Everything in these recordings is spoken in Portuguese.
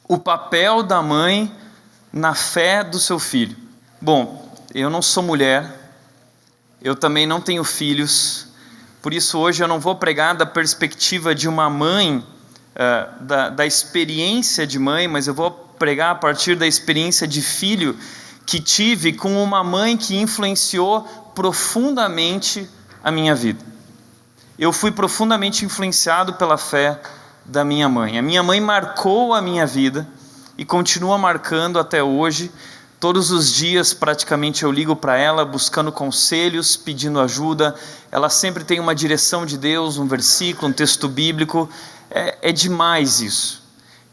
O papel da mãe na fé do seu filho. Bom, eu não sou mulher, eu também não tenho filhos, por isso hoje eu não vou pregar da perspectiva de uma mãe, da experiência de mãe, mas eu vou pregar a partir da experiência de filho que tive com uma mãe que influenciou profundamente a minha vida. Eu fui profundamente influenciado pela fé da minha mãe. A minha mãe marcou a minha vida e continua marcando até hoje. Todos os dias praticamente eu ligo para ela buscando conselhos, pedindo ajuda. Ela sempre tem uma direção de Deus, um versículo, um texto bíblico. É demais isso.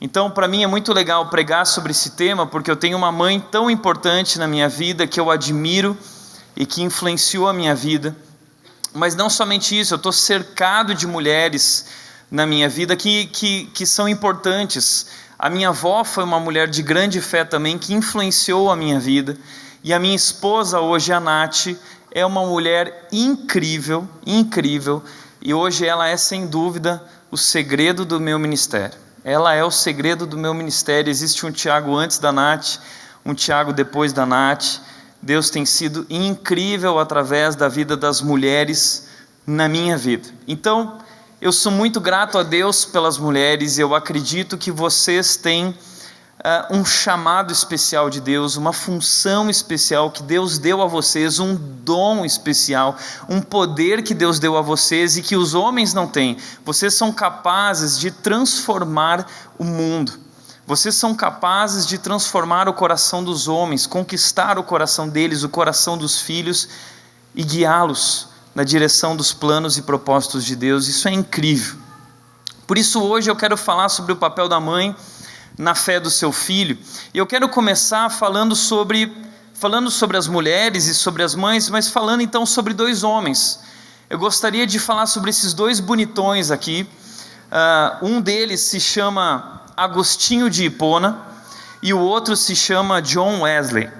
Então para mim é muito legal pregar sobre esse tema, porque eu tenho uma mãe tão importante na minha vida, que eu admiro e que influenciou a minha vida. Mas não somente isso, eu estou cercado de mulheres na minha vida que são importantes. A minha avó foi uma mulher de grande fé também, que influenciou a minha vida. E a minha esposa hoje, a Nath, é uma mulher incrível, incrível. E hoje ela é sem dúvida o segredo do meu ministério. Ela é o segredo do meu ministério. Existe um Tiago antes da Nath, um Tiago depois da Nath. Deus tem sido incrível através da vida das mulheres na minha vida. Então, eu sou muito grato a Deus pelas mulheres. Eu acredito que vocês têm um chamado especial de Deus, uma função especial que Deus deu a vocês, um dom especial, um poder que Deus deu a vocês e que os homens não têm. Vocês são capazes de transformar o mundo. Vocês são capazes de transformar o coração dos homens, conquistar o coração deles, o coração dos filhos e guiá-los na direção dos planos e propósitos de Deus. Isso é incrível. Por isso hoje eu quero falar sobre o papel da mãe na fé do seu filho. E eu quero começar falando sobre as mulheres e sobre as mães, mas falando então sobre dois homens. Eu gostaria de falar sobre esses dois bonitões aqui. Um deles se chama Agostinho de Hipona e o outro se chama John Wesley.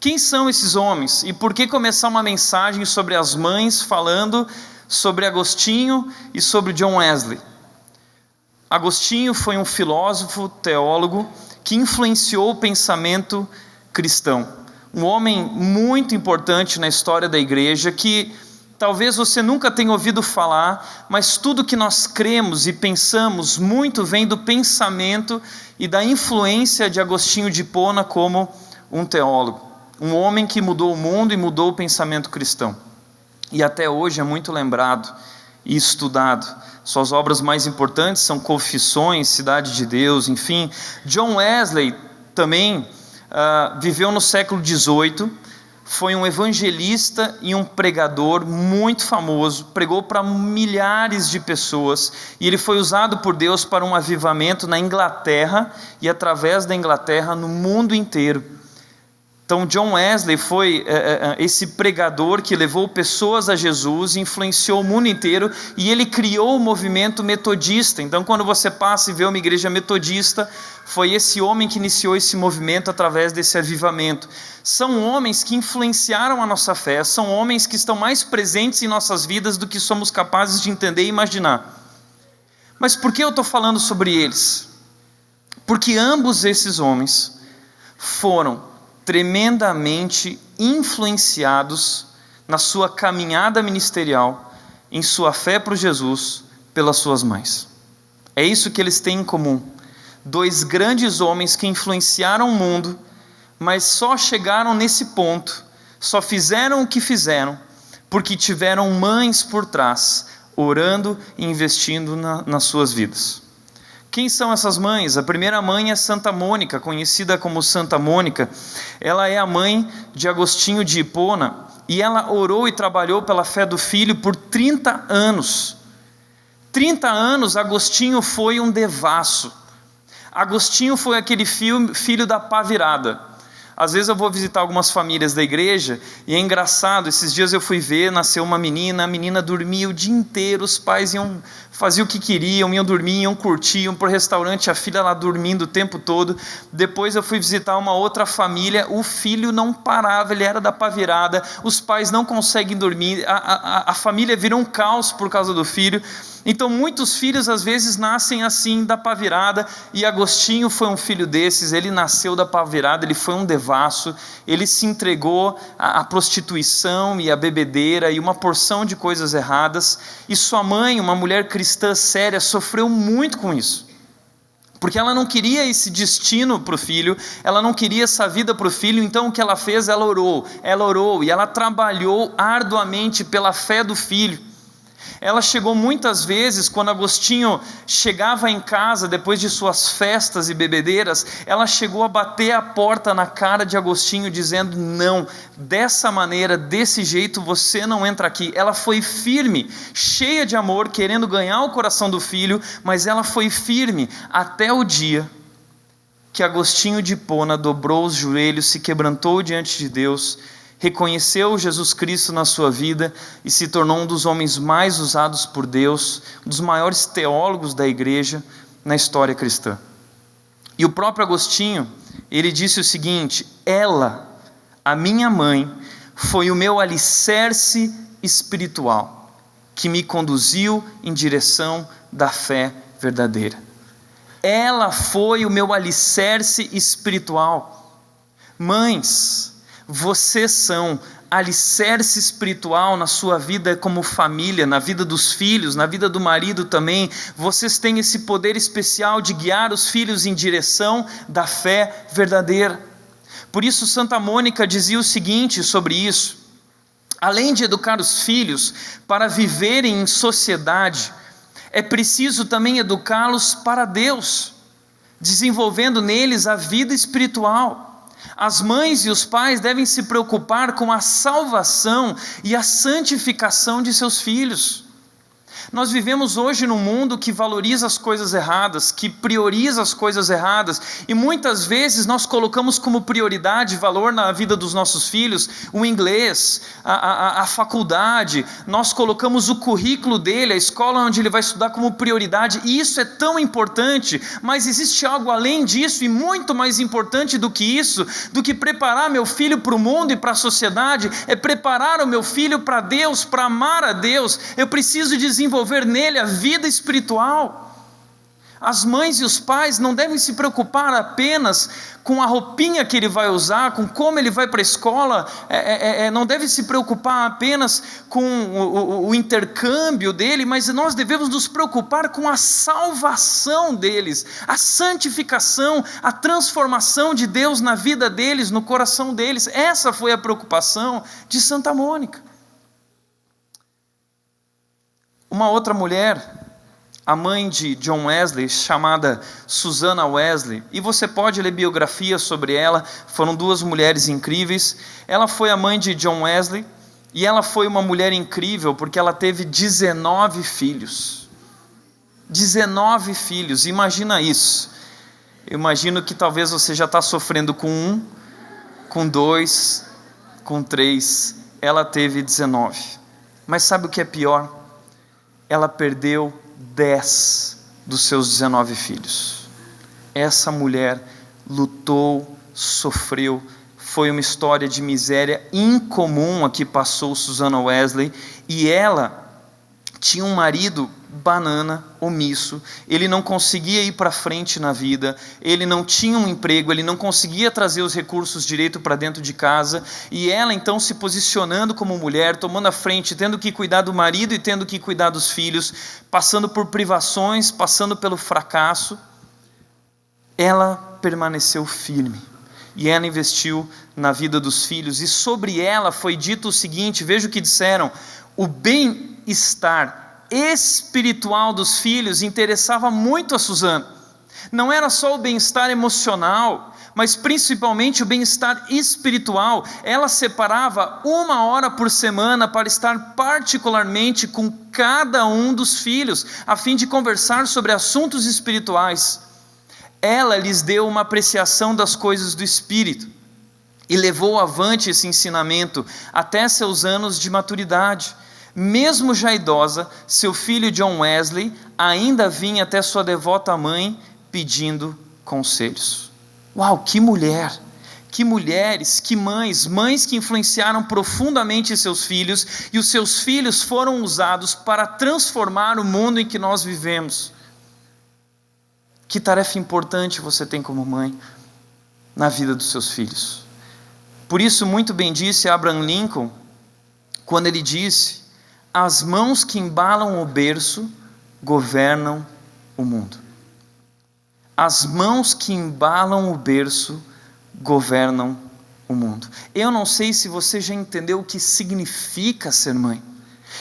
Quem são esses homens? E por que começar uma mensagem sobre as mães falando sobre Agostinho e sobre John Wesley? Agostinho foi um filósofo, teólogo, que influenciou o pensamento cristão. Um homem muito importante na história da igreja, que talvez você nunca tenha ouvido falar, mas tudo que nós cremos e pensamos muito vem do pensamento e da influência de Agostinho de Hipona como um teólogo. Um homem que mudou o mundo e mudou o pensamento cristão. E até hoje é muito lembrado e estudado. Suas obras mais importantes são Confissões, Cidade de Deus, enfim. John Wesley também viveu no século XVIII, foi um evangelista e um pregador muito famoso, pregou para milhares de pessoas, e ele foi usado por Deus para um avivamento na Inglaterra, e através da Inglaterra no mundo inteiro. Então John Wesley foi esse pregador que levou pessoas a Jesus, influenciou o mundo inteiro, e ele criou o movimento metodista. Então quando você passa e vê uma igreja metodista, foi esse homem que iniciou esse movimento através desse avivamento. São homens que influenciaram a nossa fé, são homens que estão mais presentes em nossas vidas do que somos capazes de entender e imaginar. Mas por que eu estou falando sobre eles? Porque ambos esses homens foram tremendamente influenciados na sua caminhada ministerial, em sua fé para Jesus, pelas suas mães. É isso que eles têm em comum. Dois grandes homens que influenciaram o mundo, mas só chegaram nesse ponto, só fizeram o que fizeram, porque tiveram mães por trás, orando e investindo nas suas vidas. Quem são essas mães? A primeira mãe é Santa Mônica, conhecida como Santa Mônica. Ela é a mãe de Agostinho de Hipona, e ela orou e trabalhou pela fé do filho por 30 anos. 30 anos Agostinho foi um devasso. Agostinho foi aquele filho da pá virada. Às vezes eu vou visitar algumas famílias da igreja e é engraçado, esses dias eu fui ver, nasceu uma menina, a menina dormia o dia inteiro, os pais faziam o que queriam, iam dormir, iam curtir, iam para o restaurante, a filha lá dormindo o tempo todo. Depois eu fui visitar uma outra família, o filho não parava, ele era da pá virada, os pais não conseguem dormir, a família virou um caos por causa do filho. Então muitos filhos às vezes nascem assim, da pá virada, e Agostinho foi um filho desses. Ele nasceu da pá virada, ele foi um devasso, ele se entregou à prostituição e à bebedeira e uma porção de coisas erradas, e sua mãe, uma mulher cristã séria, sofreu muito com isso, porque ela não queria esse destino para o filho, ela não queria essa vida para o filho. Então o que ela fez? Ela orou e ela trabalhou arduamente pela fé do filho. Ela chegou muitas vezes, quando Agostinho chegava em casa depois de suas festas e bebedeiras, ela chegou a bater a porta na cara de Agostinho dizendo: não, dessa maneira, desse jeito você não entra aqui. Ela foi firme, cheia de amor, querendo ganhar o coração do filho, mas ela foi firme até o dia que Agostinho de Hipona dobrou os joelhos, se quebrantou diante de Deus, reconheceu Jesus Cristo na sua vida e se tornou um dos homens mais usados por Deus, um dos maiores teólogos da igreja na história cristã. E o próprio Agostinho, ele disse o seguinte: ela, a minha mãe, foi o meu alicerce espiritual, que me conduziu em direção da fé verdadeira. Ela foi o meu alicerce espiritual. Mães, vocês são alicerce espiritual na sua vida como família, na vida dos filhos, na vida do marido também. Vocês têm esse poder especial de guiar os filhos em direção da fé verdadeira. Por isso Santa Mônica dizia o seguinte sobre isso: além de educar os filhos para viverem em sociedade, é preciso também educá-los para Deus, desenvolvendo neles a vida espiritual. As mães e os pais devem se preocupar com a salvação e a santificação de seus filhos. Nós vivemos hoje num mundo que valoriza as coisas erradas, que prioriza as coisas erradas, e muitas vezes nós colocamos como prioridade, valor na vida dos nossos filhos, o inglês, a faculdade. Nós colocamos o currículo dele, a escola onde ele vai estudar, como prioridade, e isso é tão importante, mas existe algo além disso e muito mais importante do que isso, do que preparar meu filho para o mundo e para a sociedade. É preparar o meu filho para Deus, para amar a Deus. Eu preciso desenvolver nele a vida espiritual. As mães e os pais não devem se preocupar apenas com a roupinha que ele vai usar, com como ele vai para a escola, não deve se preocupar apenas com o intercâmbio dele, mas nós devemos nos preocupar com a salvação deles, a santificação, a transformação de Deus na vida deles, no coração deles. Essa foi a preocupação de Santa Mônica. Uma outra mulher, a mãe de John Wesley, chamada Susanna Wesley, e você pode ler biografias sobre ela, foram duas mulheres incríveis. Ela foi a mãe de John Wesley, e ela foi uma mulher incrível, porque ela teve 19 filhos. 19 filhos, imagina isso. Eu imagino que talvez você já está sofrendo com 1, com 2, com 3, ela teve 19. Mas sabe o que é pior? Ela perdeu 10 dos seus 19 filhos. Essa mulher lutou, sofreu, foi uma história de miséria incomum a que passou Susanna Wesley, e ela tinha um marido banana, omisso. Ele não conseguia ir para frente na vida, ele não tinha um emprego, ele não conseguia trazer os recursos direito para dentro de casa, e ela então se posicionando como mulher, tomando a frente, tendo que cuidar do marido e tendo que cuidar dos filhos, passando por privações, passando pelo fracasso. Ela permaneceu firme, e ela investiu na vida dos filhos, e sobre ela foi dito o seguinte, veja o que disseram: o bem-estar espiritual dos filhos interessava muito a Susanna. Não era só o bem-estar emocional, mas principalmente o bem-estar espiritual. Ela separava 1 hora por semana para estar particularmente com cada um dos filhos, a fim de conversar sobre assuntos espirituais. Ela lhes deu uma apreciação das coisas do Espírito e levou avante esse ensinamento até seus anos de maturidade. Mesmo já idosa, seu filho John Wesley ainda vinha até sua devota mãe pedindo conselhos. Uau, que mulher! que mulheres, que mães que influenciaram profundamente seus filhos, e os seus filhos foram usados para transformar o mundo em que nós vivemos. Que tarefa importante você tem como mãe na vida dos seus filhos. Por isso, muito bem disse Abraham Lincoln, quando ele disse: as mãos que embalam o berço governam o mundo. As mãos que embalam o berço governam o mundo. Eu não sei se você já entendeu o que significa ser mãe.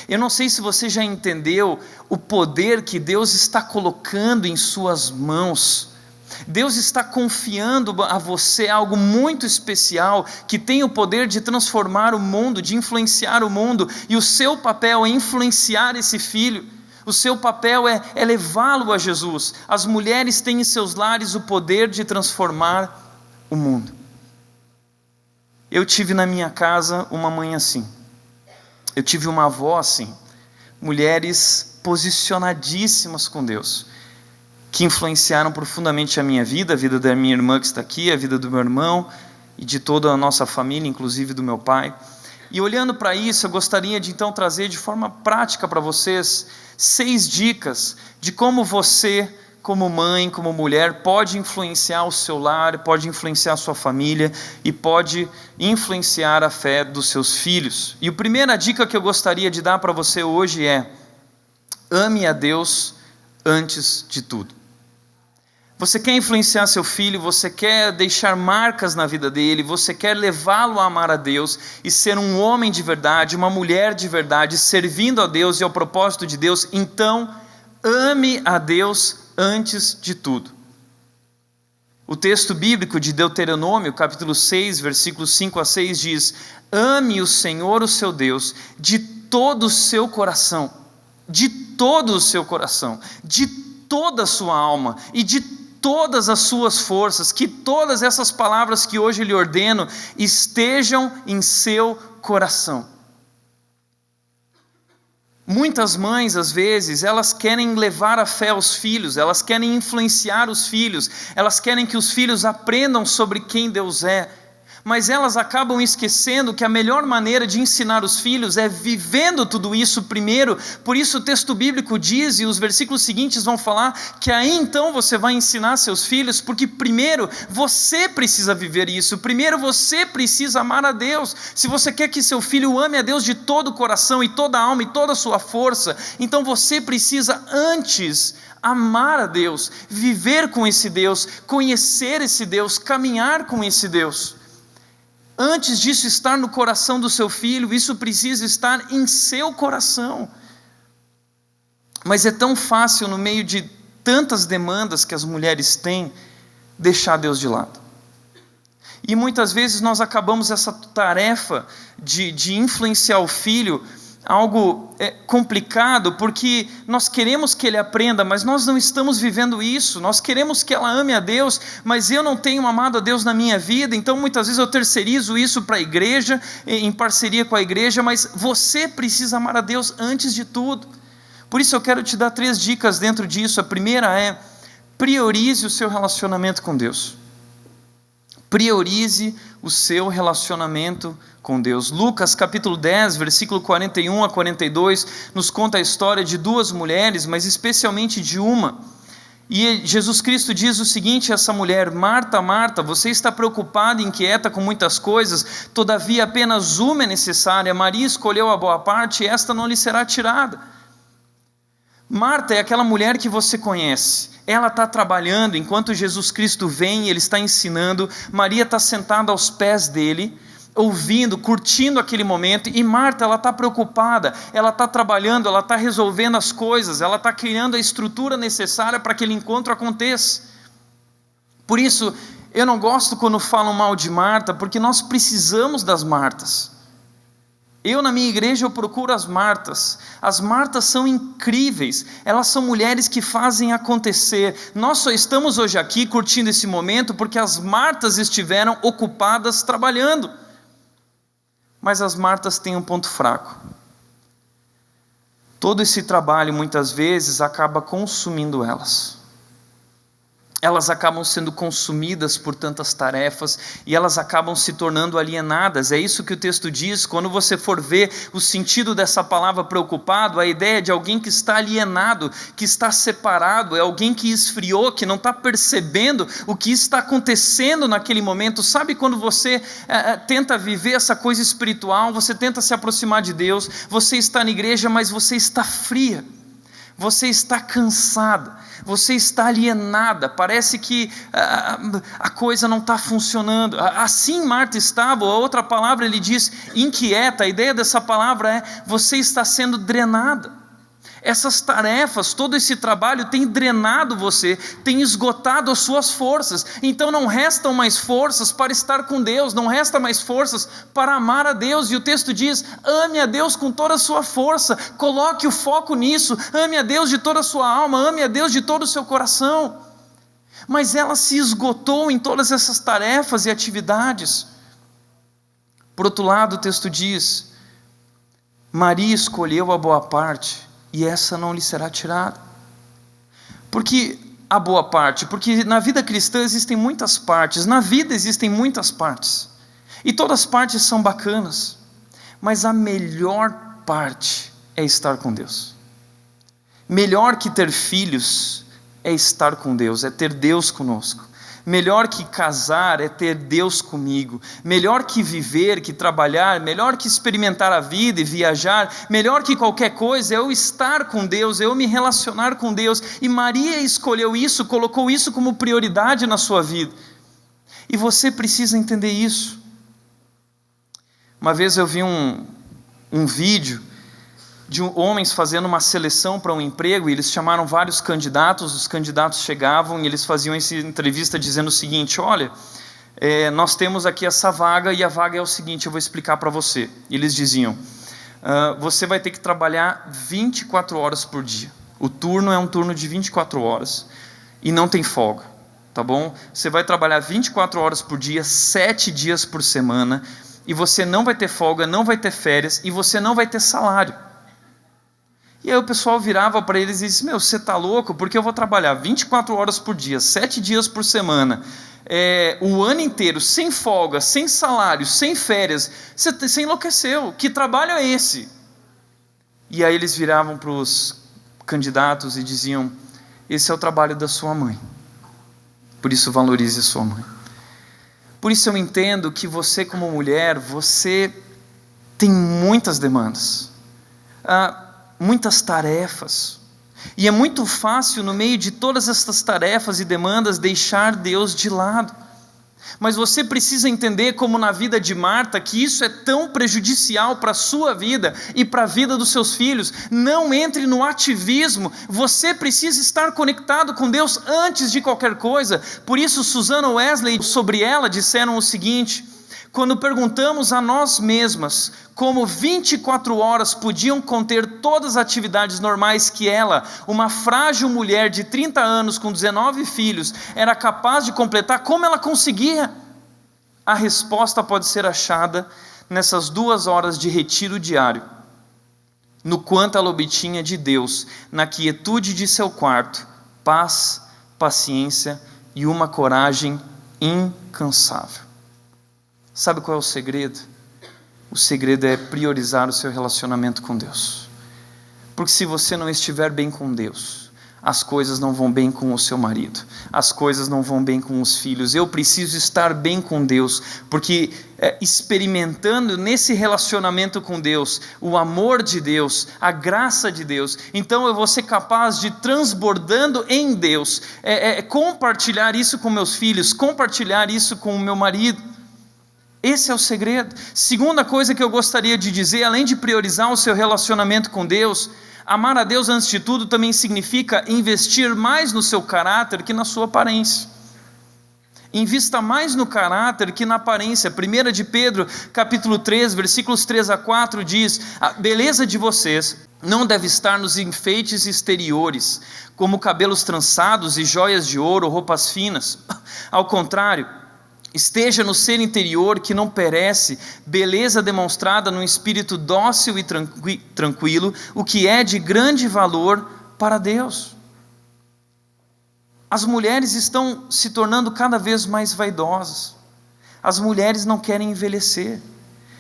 Eu não sei se você já entendeu o poder que Deus está colocando em suas mãos. Deus está confiando a você algo muito especial, que tem o poder de transformar o mundo, de influenciar o mundo, e o seu papel é influenciar esse filho. O seu papel é levá-lo a Jesus. As mulheres têm em seus lares o poder de transformar o mundo. Eu tive na minha casa uma mãe assim. Eu tive uma avó assim. Mulheres posicionadíssimas com Deus, que influenciaram profundamente a minha vida, a vida da minha irmã que está aqui, a vida do meu irmão e de toda a nossa família, inclusive do meu pai. E olhando para isso, eu gostaria de então trazer de forma prática para vocês 6 dicas de como você, como mãe, como mulher, pode influenciar o seu lar, pode influenciar a sua família e pode influenciar a fé dos seus filhos. E a primeira dica que eu gostaria de dar para você hoje é: ame a Deus antes de tudo. Você quer influenciar seu filho, você quer deixar marcas na vida dele, você quer levá-lo a amar a Deus e ser um homem de verdade, uma mulher de verdade, servindo a Deus e ao propósito de Deus, então ame a Deus antes de tudo. O texto bíblico de Deuteronômio, capítulo 6, versículos 5 a 6 diz: ame o Senhor, o seu Deus, de todo o seu coração, de todo o seu coração, de toda a sua alma e de todas as suas forças. Que todas essas palavras que hoje lhe ordeno estejam em seu coração. Muitas mães, às vezes, elas querem levar a fé aos filhos, elas querem influenciar os filhos, elas querem que os filhos aprendam sobre quem Deus é, mas elas acabam esquecendo que a melhor maneira de ensinar os filhos é vivendo tudo isso primeiro. Por isso o texto bíblico diz, e os versículos seguintes vão falar, que aí então você vai ensinar seus filhos, porque primeiro você precisa viver isso, primeiro você precisa amar a Deus. Se você quer que seu filho ame a Deus de todo o coração e toda a alma e toda a sua força, então você precisa antes amar a Deus, viver com esse Deus, conhecer esse Deus, caminhar com esse Deus. Antes disso estar no coração do seu filho, isso precisa estar em seu coração. Mas é tão fácil, no meio de tantas demandas que as mulheres têm, deixar Deus de lado. E muitas vezes nós acabamos essa tarefa de influenciar o filho, algo complicado, porque nós queremos que ele aprenda, mas nós não estamos vivendo isso. Nós queremos que ela ame a Deus, mas eu não tenho amado a Deus na minha vida, então muitas vezes eu terceirizo isso para a igreja, em parceria com a igreja, mas você precisa amar a Deus antes de tudo. Por isso eu quero te dar 3 dicas dentro disso. A primeira é: priorize o seu relacionamento com Deus. Priorize o seu relacionamento com Deus. Lucas capítulo 10, versículo 41 a 42, nos conta a história de 2 mulheres, mas especialmente de uma. E Jesus Cristo diz o seguinte a essa mulher: Marta, Marta, você está preocupada e inquieta com muitas coisas, todavia apenas uma é necessária. Maria escolheu a boa parte e esta não lhe será tirada. Marta é aquela mulher que você conhece. Ela está trabalhando enquanto Jesus Cristo vem e Ele está ensinando. Maria está sentada aos pés dele, ouvindo, curtindo aquele momento. E Marta, ela está preocupada, ela está trabalhando, ela está resolvendo as coisas, ela está criando a estrutura necessária para que aquele encontro aconteça. Por isso, eu não gosto quando falam mal de Marta, porque nós precisamos das Martas. Eu na minha igreja eu procuro as Martas. As Martas são incríveis, elas são mulheres que fazem acontecer. Nós só estamos hoje aqui curtindo esse momento porque as Martas estiveram ocupadas trabalhando. Mas as Martas têm um ponto fraco. Todo esse trabalho muitas vezes acaba consumindo elas. elas acabam sendo consumidas por tantas tarefas e elas acabam se tornando alienadas. É isso que o texto diz. Quando você for ver o sentido dessa palavra preocupado, a ideia de alguém que está alienado, que está separado, é alguém que esfriou, que não está percebendo o que está acontecendo naquele momento. Sabe quando você tenta viver essa coisa espiritual, você tenta se aproximar de Deus, você está na igreja, mas você está fria, você está cansada, você está alienada, parece que a coisa não está funcionando. Assim Marta estava. A outra palavra ele diz inquieta. A ideia dessa palavra é: você está sendo drenada. Essas tarefas, todo esse trabalho tem drenado você, tem esgotado as suas forças. Então não restam mais forças para estar com Deus, não resta mais forças para amar a Deus. E o texto diz: ame a Deus com toda a sua força, coloque o foco nisso, ame a Deus de toda a sua alma, ame a Deus de todo o seu coração. Mas ela se esgotou em todas essas tarefas e atividades. Por outro lado, o texto diz: Maria escolheu a boa parte, e essa não lhe será tirada. Porque a boa parte? Porque na vida cristã existem muitas partes, na vida existem muitas partes, e todas as partes são bacanas, mas a melhor parte é estar com Deus. Melhor que ter filhos é estar com Deus, é ter Deus conosco. Melhor que casar é ter Deus comigo. Melhor que viver, que trabalhar, melhor que experimentar a vida e viajar, melhor que qualquer coisa é eu estar com Deus, é eu me relacionar com Deus. E Maria escolheu isso, colocou isso como prioridade na sua vida. E você precisa entender isso. Uma vez eu vi um vídeo de homens fazendo uma seleção para um emprego, e eles chamaram vários candidatos. Os candidatos chegavam e eles faziam essa entrevista dizendo o seguinte: olha, nós temos aqui essa vaga, e a vaga é o seguinte, eu vou explicar para você. E eles diziam: você vai ter que trabalhar 24 horas por dia, o turno é um turno de 24 horas, e não tem folga, tá bom? Você vai trabalhar 24 horas por dia, 7 dias por semana, e você não vai ter folga, não vai ter férias, e você não vai ter salário. E aí o pessoal virava para eles e disse: meu, você está louco? Porque eu vou trabalhar 24 horas por dia, 7 dias por semana, o ano inteiro, sem folga, sem salário, sem férias. Você enlouqueceu, que trabalho é esse? E aí eles viravam para os candidatos e diziam: esse é o trabalho da sua mãe, por isso valorize a sua mãe. Por isso eu entendo que você, como mulher, você tem muitas demandas, muitas tarefas, e é muito fácil no meio de todas essas tarefas e demandas deixar Deus de lado. Mas você precisa entender, como na vida de Marta, que isso é tão prejudicial para a sua vida e para a vida dos seus filhos. Não entre no ativismo, você precisa estar conectado com Deus antes de qualquer coisa. Por isso Susana Wesley, sobre ela, disseram o seguinte: quando perguntamos a nós mesmas como 24 horas podiam conter todas as atividades normais que ela, uma frágil mulher de 30 anos com 19 filhos, era capaz de completar, como ela conseguia? A resposta pode ser achada nessas 2 horas de retiro diário, no quanto ela obtinha de Deus, na quietude de seu quarto, paz, paciência e uma coragem incansável. Sabe qual é o segredo? O segredo é priorizar o seu relacionamento com Deus. Porque se você não estiver bem com Deus, as coisas não vão bem com o seu marido, as coisas não vão bem com os filhos. Eu preciso estar bem com Deus, porque experimentando nesse relacionamento com Deus, o amor de Deus, a graça de Deus, então eu vou ser capaz de, transbordando em Deus, compartilhar isso com meus filhos, compartilhar isso com o meu marido. Esse é o segredo. Segunda coisa que eu gostaria de dizer, além de priorizar o seu relacionamento com Deus, amar a Deus antes de tudo também significa investir mais no seu caráter que na sua aparência. Invista mais no caráter que na aparência. 1 de Pedro, capítulo 3, versículos 3 a 4 diz: a beleza de vocês não deve estar nos enfeites exteriores, como cabelos trançados e joias de ouro ou roupas finas. Ao contrário, esteja no ser interior que não perece, beleza demonstrada num espírito dócil e tranquilo, o que é de grande valor para Deus. As mulheres estão se tornando cada vez mais vaidosas. As mulheres não querem envelhecer.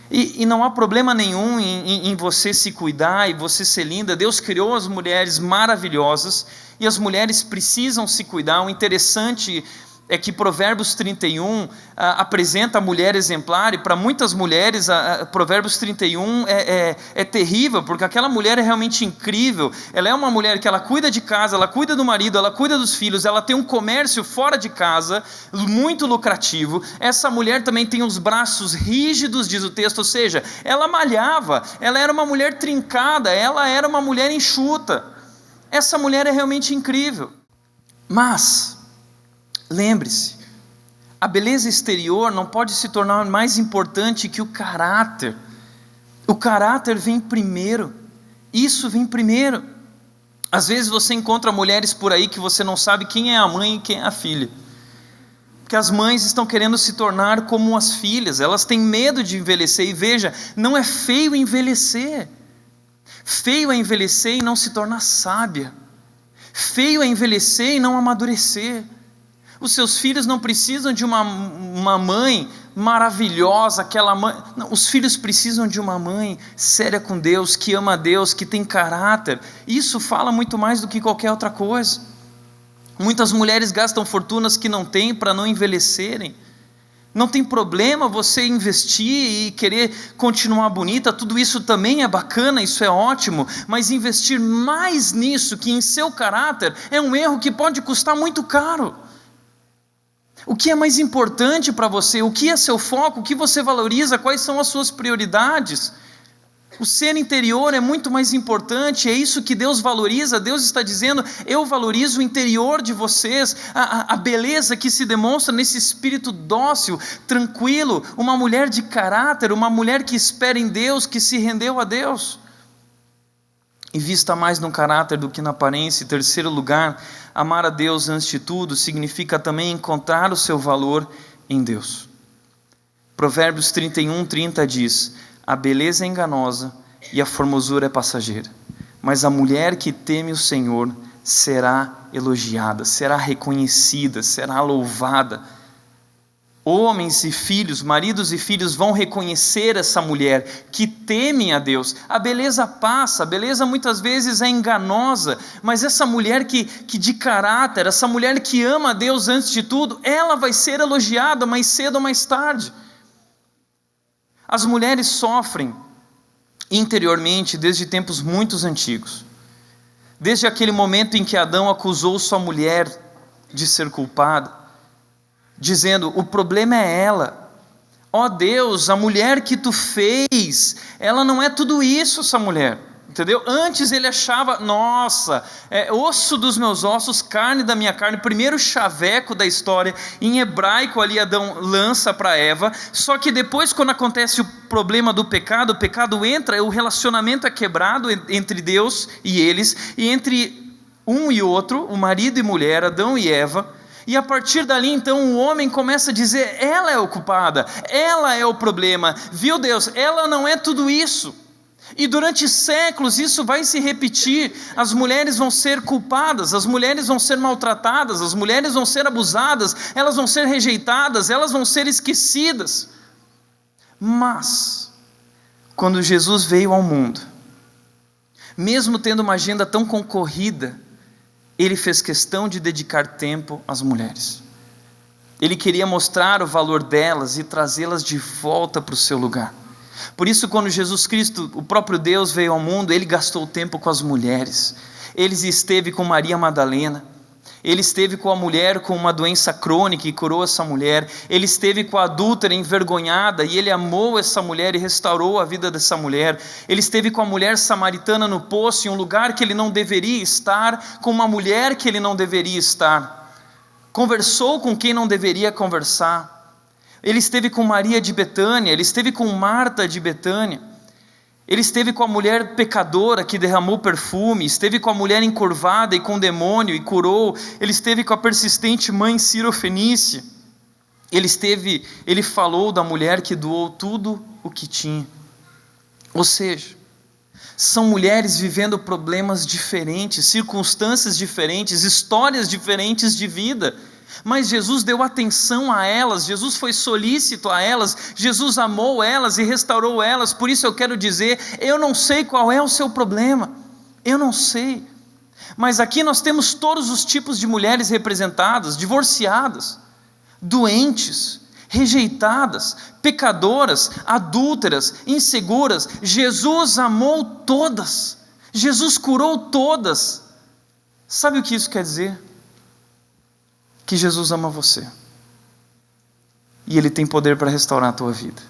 E não há problema nenhum em você se cuidar e você ser linda. Deus criou as mulheres maravilhosas e as mulheres precisam se cuidar. O interessante é que Provérbios 31 apresenta a mulher exemplar, e para muitas mulheres Provérbios 31 é terrível, porque aquela mulher é realmente incrível. Ela é uma mulher que ela cuida de casa, ela cuida do marido, ela cuida dos filhos, ela tem um comércio fora de casa, muito lucrativo. Essa mulher também tem os braços rígidos, diz o texto, ou seja, ela malhava, ela era uma mulher trincada, ela era uma mulher enxuta. Essa mulher é realmente incrível. Mas lembre-se, a beleza exterior não pode se tornar mais importante que o caráter. O caráter vem primeiro. Isso vem primeiro. Às vezes você encontra mulheres por aí que você não sabe quem é a mãe e quem é a filha. Porque as mães estão querendo se tornar como as filhas. Elas têm medo de envelhecer. E veja, não é feio envelhecer. Feio é envelhecer e não se tornar sábia. Feio é envelhecer e não amadurecer. Os seus filhos não precisam de uma mãe maravilhosa, aquela mãe. Não, os filhos precisam de uma mãe séria com Deus, que ama a Deus, que tem caráter. Isso fala muito mais do que qualquer outra coisa. Muitas mulheres gastam fortunas que não têm para não envelhecerem. Não tem problema você investir e querer continuar bonita, tudo isso também é bacana, isso é ótimo, mas investir mais nisso que em seu caráter é um erro que pode custar muito caro. O que é mais importante para você? O que é seu foco? O que você valoriza? Quais são as suas prioridades? O ser interior é muito mais importante, é isso que Deus valoriza. Deus está dizendo, eu valorizo o interior de vocês, a beleza que se demonstra nesse espírito dócil, tranquilo, uma mulher de caráter, uma mulher que espera em Deus, que se rendeu a Deus. Invista mais no caráter do que na aparência. Em terceiro lugar, amar a Deus antes de tudo significa também encontrar o seu valor em Deus. Provérbios 31:30 diz: a beleza é enganosa e a formosura é passageira, mas a mulher que teme o Senhor será elogiada, será reconhecida, será louvada. Homens e filhos, maridos e filhos vão reconhecer essa mulher que teme a Deus. A beleza passa, a beleza muitas vezes é enganosa, mas essa mulher que de caráter, essa mulher que ama a Deus antes de tudo, ela vai ser elogiada mais cedo ou mais tarde. As mulheres sofrem interiormente desde tempos muito antigos. Desde aquele momento em que Adão acusou sua mulher de ser culpada, dizendo, o problema é ela. Ó Deus, a mulher que tu fez, ela não é tudo isso, essa mulher. Entendeu? Antes ele achava, nossa, é osso dos meus ossos, carne da minha carne, primeiro chaveco da história, em hebraico ali Adão lança para Eva, só que depois quando acontece o problema do pecado, o pecado entra, o relacionamento é quebrado entre Deus e eles, e entre um e outro, o marido e mulher, Adão e Eva, e a partir dali então o homem começa a dizer, ela é a culpada, ela é o problema, viu Deus, ela não é tudo isso. E durante séculos isso vai se repetir, as mulheres vão ser culpadas, as mulheres vão ser maltratadas, as mulheres vão ser abusadas, elas vão ser rejeitadas, elas vão ser esquecidas. Mas, quando Jesus veio ao mundo, mesmo tendo uma agenda tão concorrida, ele fez questão de dedicar tempo às mulheres. Ele queria mostrar o valor delas e trazê-las de volta para o seu lugar. Por isso, quando Jesus Cristo, o próprio Deus, veio ao mundo, ele gastou tempo com as mulheres. Ele esteve com Maria Madalena, ele esteve com a mulher com uma doença crônica e curou essa mulher, ele esteve com a adúltera envergonhada e ele amou essa mulher e restaurou a vida dessa mulher, ele esteve com a mulher samaritana no poço, em um lugar que ele não deveria estar, com uma mulher que ele não deveria estar, conversou com quem não deveria conversar. Ele esteve com Maria de Betânia, ele esteve com Marta de Betânia, ele esteve com a mulher pecadora que derramou perfume, esteve com a mulher encurvada e com demônio e curou, ele esteve com a persistente mãe Cirofenícia, ele falou da mulher que doou tudo o que tinha. Ou seja, São mulheres vivendo problemas diferentes, circunstâncias diferentes, histórias diferentes de vida. Mas Jesus deu atenção a elas, Jesus foi solícito a elas, Jesus amou elas e restaurou elas. Por isso eu quero dizer, eu não sei qual é o seu problema, eu não sei. Mas aqui nós temos todos os tipos de mulheres representadas: divorciadas, doentes, rejeitadas, pecadoras, adúlteras, inseguras. Jesus amou todas, Jesus curou todas. Sabe o que isso quer dizer? Que Jesus ama você, e Ele tem poder para restaurar a tua vida.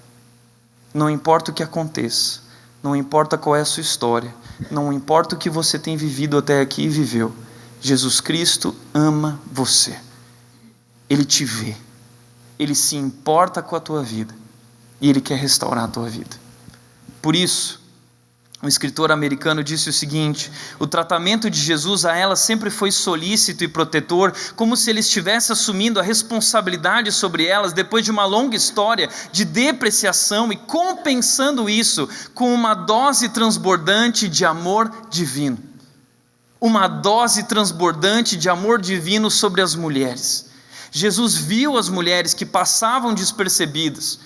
Não importa o que aconteça, não importa qual é a sua história, não importa o que você tem vivido até aqui e viveu, Jesus Cristo ama você. Ele te vê, Ele se importa com a tua vida, e Ele quer restaurar a tua vida. Por isso, um escritor americano disse o seguinte: o tratamento de Jesus a ela sempre foi solícito e protetor, como se Ele estivesse assumindo a responsabilidade sobre elas depois de uma longa história de depreciação, e compensando isso com uma dose transbordante de amor divino. Uma dose transbordante de amor divino sobre as mulheres. Jesus viu as mulheres que passavam despercebidas,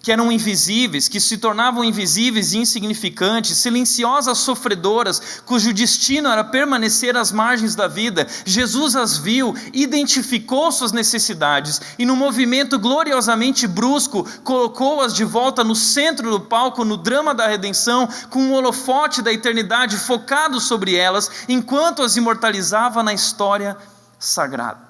que eram invisíveis, que se tornavam invisíveis e insignificantes, silenciosas sofredoras, cujo destino era permanecer às margens da vida. Jesus as viu, identificou suas necessidades e, num movimento gloriosamente brusco, colocou-as de volta no centro do palco, no drama da redenção, com um holofote da eternidade focado sobre elas, enquanto as imortalizava na história sagrada.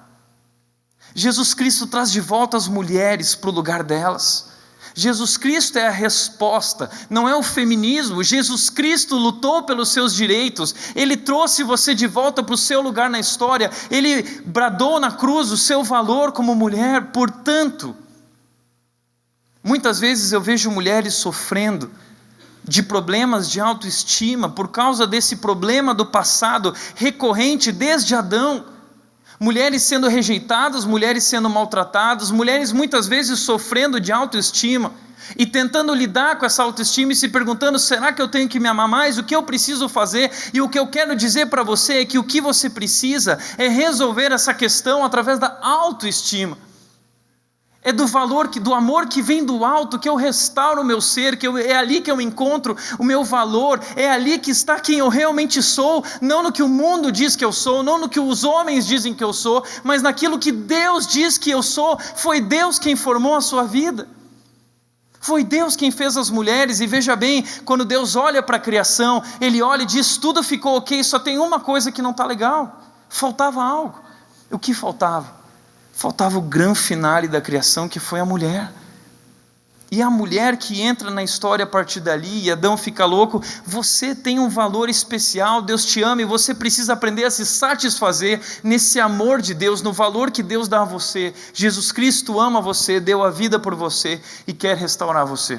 Jesus Cristo traz de volta as mulheres para o lugar delas. Jesus Cristo é a resposta, não é o feminismo. Jesus Cristo lutou pelos seus direitos, Ele trouxe você de volta para o seu lugar na história, Ele bradou na cruz o seu valor como mulher. Portanto, muitas vezes eu vejo mulheres sofrendo de problemas de autoestima por causa desse problema do passado recorrente desde Adão. Mulheres sendo rejeitadas, mulheres sendo maltratadas, mulheres muitas vezes sofrendo de autoestima e tentando lidar com essa autoestima e se perguntando: será que eu tenho que me amar mais? O que eu preciso fazer? E o que eu quero dizer para você é que o que você precisa é resolver essa questão através da autoestima. É do valor, do amor que vem do alto, que eu restauro o meu ser, é ali que eu encontro o meu valor, é ali que está quem eu realmente sou, não no que o mundo diz que eu sou, não no que os homens dizem que eu sou, mas naquilo que Deus diz que eu sou. Foi Deus quem formou a sua vida, foi Deus quem fez as mulheres. E veja bem, quando Deus olha para a criação, Ele olha e diz: tudo ficou ok, só tem uma coisa que não está legal, faltava algo. O que faltava? Faltava o grande finale da criação, que foi a mulher. E a mulher que entra na história a partir dali, e Adão fica louco. Você tem um valor especial, Deus te ama, e você precisa aprender a se satisfazer nesse amor de Deus, no valor que Deus dá a você. Jesus Cristo ama você, deu a vida por você e quer restaurar você.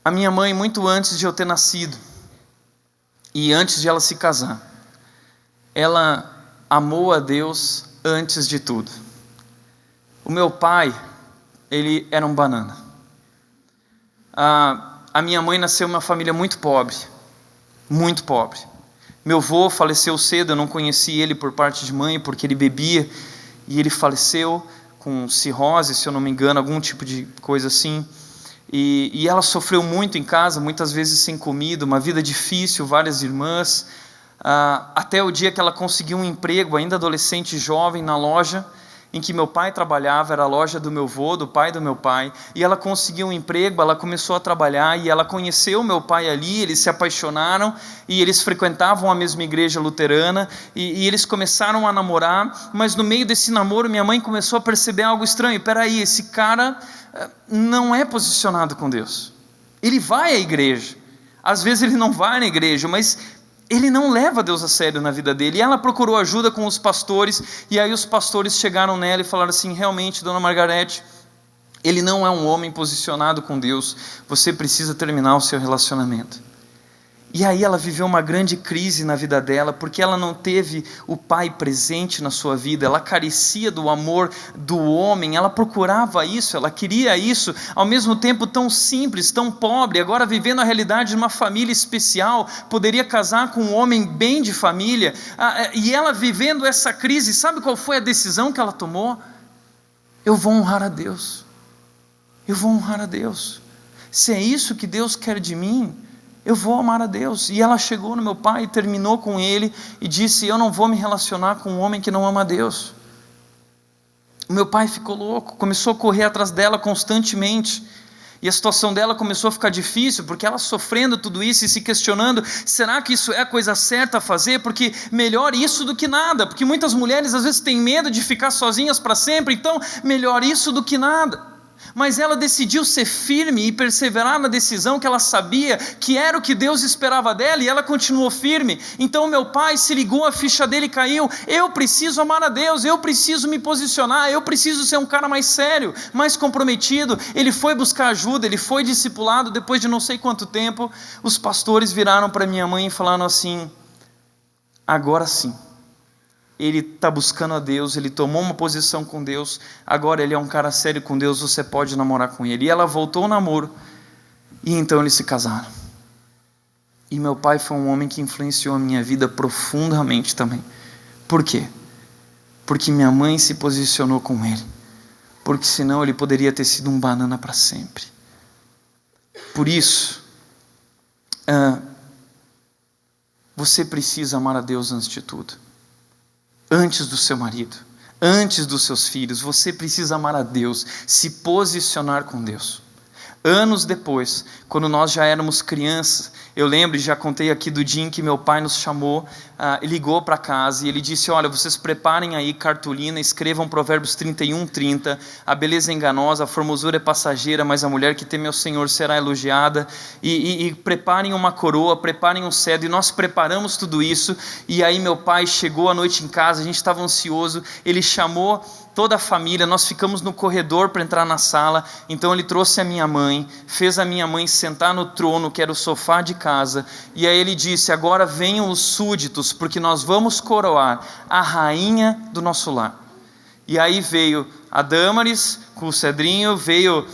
A minha mãe, muito antes de eu ter nascido, e antes de ela se casar, ela amou a Deus antes de tudo. O meu pai, ele era um banana. A minha mãe nasceu em uma família muito pobre, muito pobre. Meu avô faleceu cedo, eu não conheci ele por parte de mãe, porque ele bebia, e ele faleceu com cirrose, se eu não me engano, algum tipo de coisa assim. E ela sofreu muito em casa, muitas vezes sem comida, uma vida difícil, várias irmãs. Até o dia que ela conseguiu um emprego, ainda adolescente, jovem, na loja em que meu pai trabalhava. Era a loja do meu avô, do pai do meu pai, e ela conseguiu um emprego, ela começou a trabalhar, e ela conheceu meu pai ali, eles se apaixonaram, e eles frequentavam a mesma igreja luterana, e eles começaram a namorar. Mas no meio desse namoro, minha mãe começou a perceber algo estranho. Peraí, esse cara não é posicionado com Deus, ele vai à igreja, às vezes ele não vai na igreja, mas ele não leva Deus a sério na vida dele. E ela procurou ajuda com os pastores, e aí os pastores chegaram nela e falaram assim: realmente, dona Margarete, ele não é um homem posicionado com Deus, você precisa terminar o seu relacionamento. E aí ela viveu uma grande crise na vida dela, porque ela não teve o pai presente na sua vida, ela carecia do amor do homem, ela procurava isso, ela queria isso, ao mesmo tempo tão simples, tão pobre, agora vivendo a realidade de uma família especial, poderia casar com um homem bem de família, e ela vivendo essa crise, sabe qual foi a decisão que ela tomou? Eu vou honrar a Deus, eu vou honrar a Deus, se é isso que Deus quer de mim, eu vou amar a Deus. E ela chegou no meu pai e terminou com ele e disse: eu não vou me relacionar com um homem que não ama a Deus. O meu pai ficou louco, começou a correr atrás dela constantemente, e a situação dela começou a ficar difícil, porque ela sofrendo tudo isso e se questionando: será que isso é a coisa certa a fazer? Porque melhor isso do que nada, porque muitas mulheres às vezes têm medo de ficar sozinhas para sempre, então melhor isso do que nada. Mas ela decidiu ser firme e perseverar na decisão que ela sabia que era o que Deus esperava dela, e ela continuou firme. Então meu pai se ligou, a ficha dele caiu: eu preciso amar a Deus, eu preciso me posicionar, eu preciso ser um cara mais sério, mais comprometido. Ele foi buscar ajuda, ele foi discipulado. Depois de não sei quanto tempo, os pastores viraram para minha mãe e falaram assim: agora sim, ele está buscando a Deus, ele tomou uma posição com Deus, agora ele é um cara sério com Deus, você pode namorar com ele. E ela voltou ao namoro, e então eles se casaram. E meu pai foi um homem que influenciou a minha vida profundamente também. Por quê? Porque minha mãe se posicionou com ele, porque senão ele poderia ter sido um banana para sempre. Por isso, você precisa amar a Deus antes de tudo. Antes do seu marido, antes dos seus filhos, você precisa amar a Deus, se posicionar com Deus. Anos depois, quando nós já éramos crianças, eu lembro, e já contei aqui do dia em que meu pai nos chamou, ligou para casa e ele disse: olha, vocês preparem aí cartolina, escrevam Provérbios 31:30, a beleza é enganosa, a formosura é passageira, mas a mulher que teme ao Senhor será elogiada, e preparem uma coroa, preparem um cedro. E nós preparamos tudo isso, e aí meu pai chegou à noite em casa, a gente estava ansioso, ele chamou toda a família, nós ficamos no corredor para entrar na sala. Então ele trouxe a minha mãe, fez a minha mãe sentar no trono, que era o sofá de casa, e aí ele disse: agora venham os súditos, porque nós vamos coroar a rainha do nosso lar. E aí veio a Dâmaris com o cedrinho, veio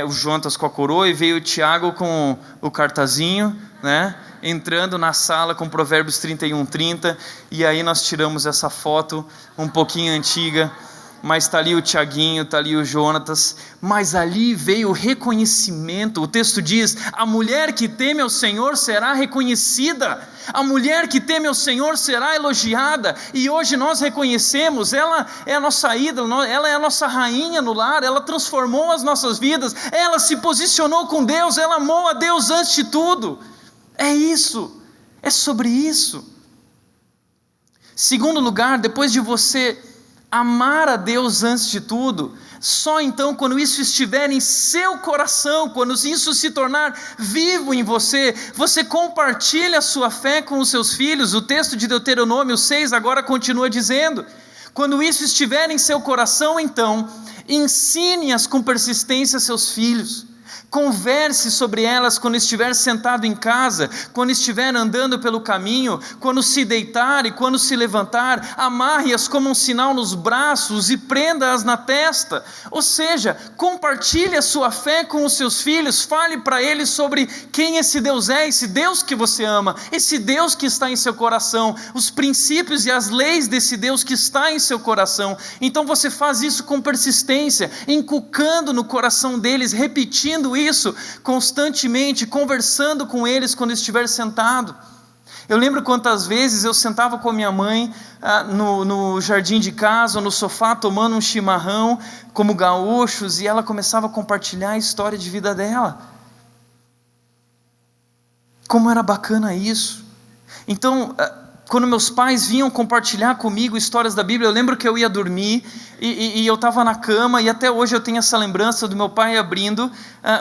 o Jonatas com a coroa, e veio o Tiago com o cartazinho, né? Entrando na sala com Provérbios 31:30, e aí nós tiramos essa foto um pouquinho antiga, mas está ali o Tiaguinho, está ali o Jonatas, mas ali veio o reconhecimento. O texto diz: a mulher que teme ao Senhor será reconhecida, a mulher que teme ao Senhor será elogiada. E hoje nós reconhecemos, ela é a nossa ídola, ela é a nossa rainha no lar, ela transformou as nossas vidas, ela se posicionou com Deus, ela amou a Deus antes de tudo. É isso, é sobre isso. Segundo lugar, depois de você amar a Deus antes de tudo, só então quando isso estiver em seu coração, quando isso se tornar vivo em você, você compartilha a sua fé com os seus filhos. O texto de Deuteronômio 6 agora continua dizendo: quando isso estiver em seu coração, então ensine-as com persistência a seus filhos. Converse sobre elas quando estiver sentado em casa, quando estiver andando pelo caminho, quando se deitar e quando se levantar. Amarre-as como um sinal nos braços e prenda-as na testa. Ou seja, compartilhe a sua fé com os seus filhos, fale para eles sobre quem esse Deus é, esse Deus que você ama, esse Deus que está em seu coração, os princípios e as leis desse Deus que está em seu coração. Então você faz isso com persistência, inculcando no coração deles, repetindo isso constantemente, conversando com eles quando estiver sentado. Eu lembro quantas vezes eu sentava com a minha mãe no jardim de casa, ou no sofá, tomando um chimarrão, como gaúchos, e ela começava a compartilhar a história de vida dela. Como era bacana isso. Então, Quando meus pais vinham compartilhar comigo histórias da Bíblia, eu lembro que eu ia dormir e eu estava na cama, e até hoje eu tenho essa lembrança do meu pai abrindo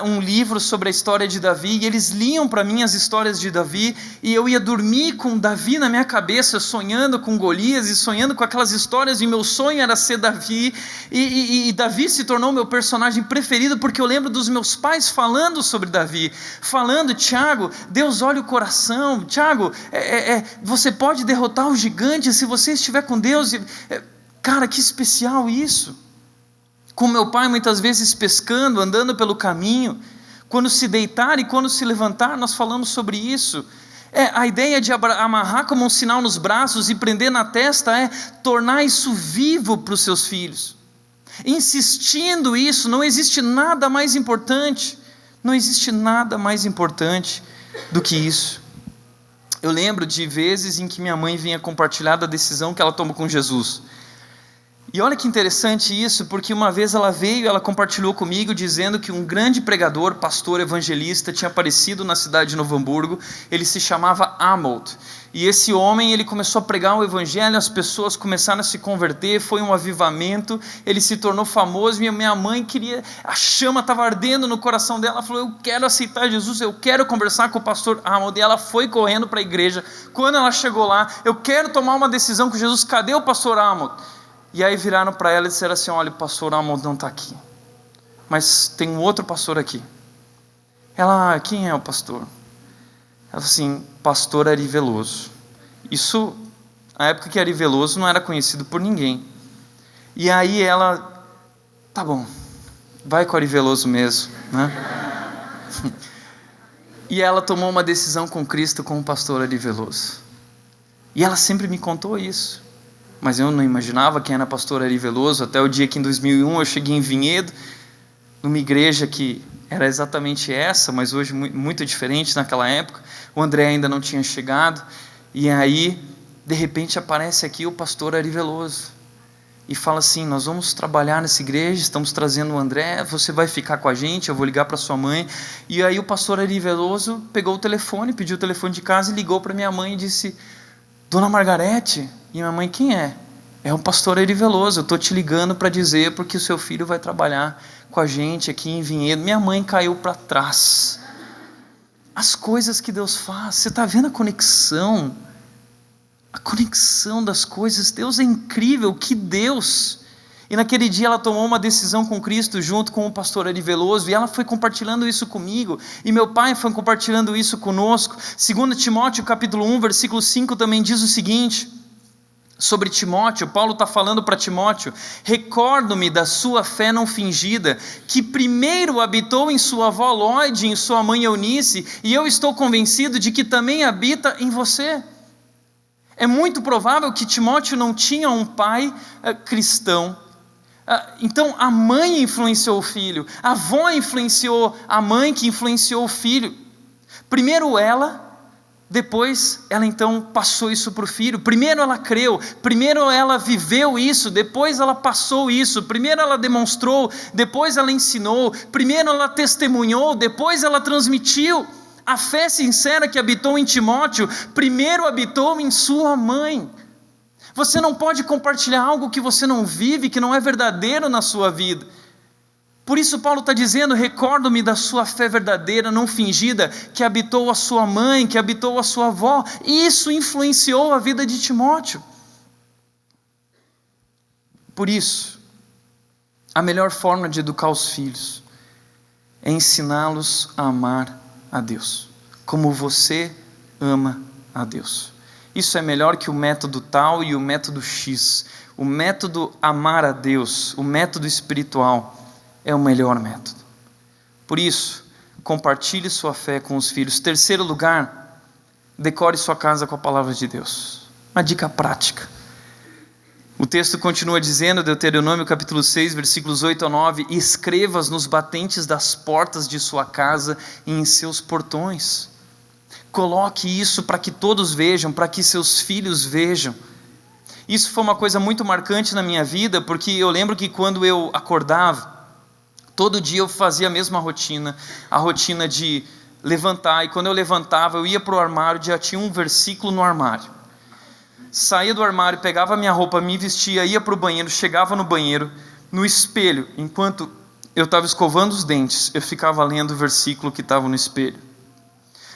um livro sobre a história de Davi, e eles liam para mim as histórias de Davi, e eu ia dormir com Davi na minha cabeça, sonhando com Golias e sonhando com aquelas histórias, e meu sonho era ser Davi, e Davi se tornou meu personagem preferido, porque eu lembro dos meus pais falando sobre Davi, falando: Tiago, Deus olha o coração, Tiago, você pode derrotar o gigante se você estiver com Deus. Cara, que especial isso. Com meu pai muitas vezes pescando, andando pelo caminho, quando se deitar e quando se levantar, nós falamos sobre isso. A ideia de amarrar como um sinal nos braços e prender na testa é tornar isso vivo para os seus filhos. Insistindo isso, não existe nada mais importante, não existe nada mais importante do que isso. Eu lembro de vezes em que minha mãe vinha compartilhar da decisão que ela tomou com Jesus. E olha que interessante isso, porque uma vez ela veio e ela compartilhou comigo dizendo que um grande pregador, pastor, evangelista tinha aparecido na cidade de Novo Hamburgo. Ele se chamava Amold. E esse homem, ele começou a pregar o evangelho, as pessoas começaram a se converter, foi um avivamento, ele se tornou famoso, e minha mãe queria, a chama estava ardendo no coração dela, ela falou: eu quero aceitar Jesus, eu quero conversar com o pastor Amold. E ela foi correndo para a igreja. Quando ela chegou lá: eu quero tomar uma decisão com Jesus, cadê o pastor Amold? E aí viraram para ela e disseram assim: olha, o pastor Amold não está aqui, mas tem um outro pastor aqui. Ela: quem é o pastor? Ela falou assim: pastor Ari Veloso. Isso, na época que Ari Veloso não era conhecido por ninguém. E aí ela: tá bom, vai com Ari Veloso mesmo, né? E ela tomou uma decisão com Cristo com o pastor Ari Veloso. E ela sempre me contou isso, mas eu não imaginava quem era pastor Ari Veloso, até o dia que em 2001 eu cheguei em Vinhedo, numa igreja que era exatamente essa, mas hoje muito diferente naquela época. O André ainda não tinha chegado, e aí de repente aparece aqui o pastor Ari Veloso e fala assim: nós vamos trabalhar nessa igreja, estamos trazendo o André, você vai ficar com a gente, eu vou ligar para sua mãe. E aí o pastor Ari Veloso pegou o telefone, pediu o telefone de casa e ligou para minha mãe e disse: Dona Margarete. E minha mãe: quem é? É o pastor Ari Veloso, eu estou te ligando para dizer porque o seu filho vai trabalhar com a gente aqui em Vinhedo. Minha mãe caiu para trás. As coisas que Deus faz, você está vendo a conexão das coisas. Deus é incrível, que Deus. E naquele dia ela tomou uma decisão com Cristo junto com o pastor Ari Veloso, e ela foi compartilhando isso comigo, e meu pai foi compartilhando isso conosco. 2 Timóteo capítulo 1, versículo 5 também diz o seguinte, sobre Timóteo. Paulo está falando para Timóteo: recordo-me da sua fé não fingida, que primeiro habitou em sua avó Lóide e em sua mãe Eunice, e eu estou convencido de que também habita em você. É muito provável que Timóteo não tinha um pai cristão. Então a mãe influenciou o filho, a avó influenciou a mãe, que influenciou o filho. Primeiro ela, depois ela então passou isso para o filho. Primeiro ela creu, primeiro ela viveu isso, depois ela passou isso. Primeiro ela demonstrou, depois ela ensinou. Primeiro ela testemunhou, depois ela transmitiu. A fé sincera que habitou em Timóteo, primeiro habitou em sua mãe. Você não pode compartilhar algo que você não vive, que não é verdadeiro na sua vida. Por isso Paulo está dizendo: recordo-me da sua fé verdadeira, não fingida, que habitou a sua mãe, que habitou a sua avó. E isso influenciou a vida de Timóteo. Por isso, a melhor forma de educar os filhos é ensiná-los a amar a Deus, como você ama a Deus. Isso é melhor que o método tal e o método X. O método amar a Deus, o método espiritual, é o melhor método. Por isso, compartilhe sua fé com os filhos. Terceiro lugar, decore sua casa com a palavra de Deus. Uma dica prática. O texto continua dizendo, Deuteronômio capítulo 6, versículos 8 a 9: escreva-as nos batentes das portas de sua casa e em seus portões. Coloque isso para que todos vejam, para que seus filhos vejam. Isso foi uma coisa muito marcante na minha vida, porque eu lembro que quando eu acordava, todo dia eu fazia a mesma rotina, a rotina de levantar, e quando eu levantava, eu ia para o armário, já tinha um versículo no armário. saía do armário, pegava minha roupa, me vestia, ia para o banheiro, chegava no banheiro, no espelho, enquanto eu estava escovando os dentes, eu ficava lendo o versículo que estava no espelho.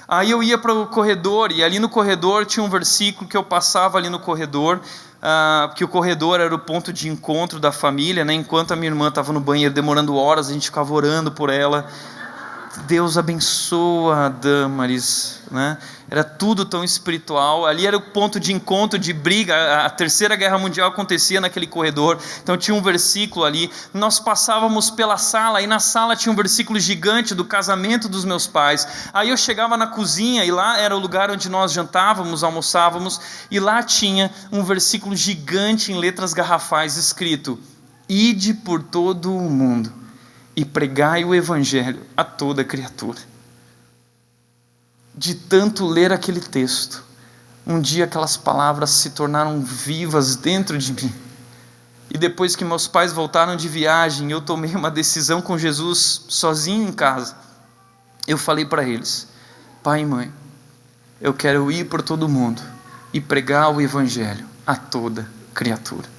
Aí eu ia para o corredor, e ali no corredor tinha um versículo que eu passava ali no corredor, que o corredor era o ponto de encontro da família, né? Enquanto a minha irmã estava no banheiro demorando horas, a gente ficava orando por ela. Deus abençoa a Damaris, né? Era tudo tão espiritual. Ali era o ponto de encontro, de briga. A Terceira Guerra Mundial acontecia naquele corredor. Então tinha um versículo ali. Nós passávamos pela sala, e na sala tinha um versículo gigante do casamento dos meus pais. Aí eu chegava na cozinha, e lá era o lugar onde nós jantávamos, almoçávamos, e lá tinha um versículo gigante em letras garrafais escrito: ide por todo o mundo e pregai o evangelho a toda criatura. De tanto ler aquele texto, um dia aquelas palavras se tornaram vivas dentro de mim. E depois que meus pais voltaram de viagem, eu tomei uma decisão com Jesus sozinho em casa. Eu falei para eles: pai e mãe, eu quero ir por todo mundo e pregar o evangelho a toda criatura.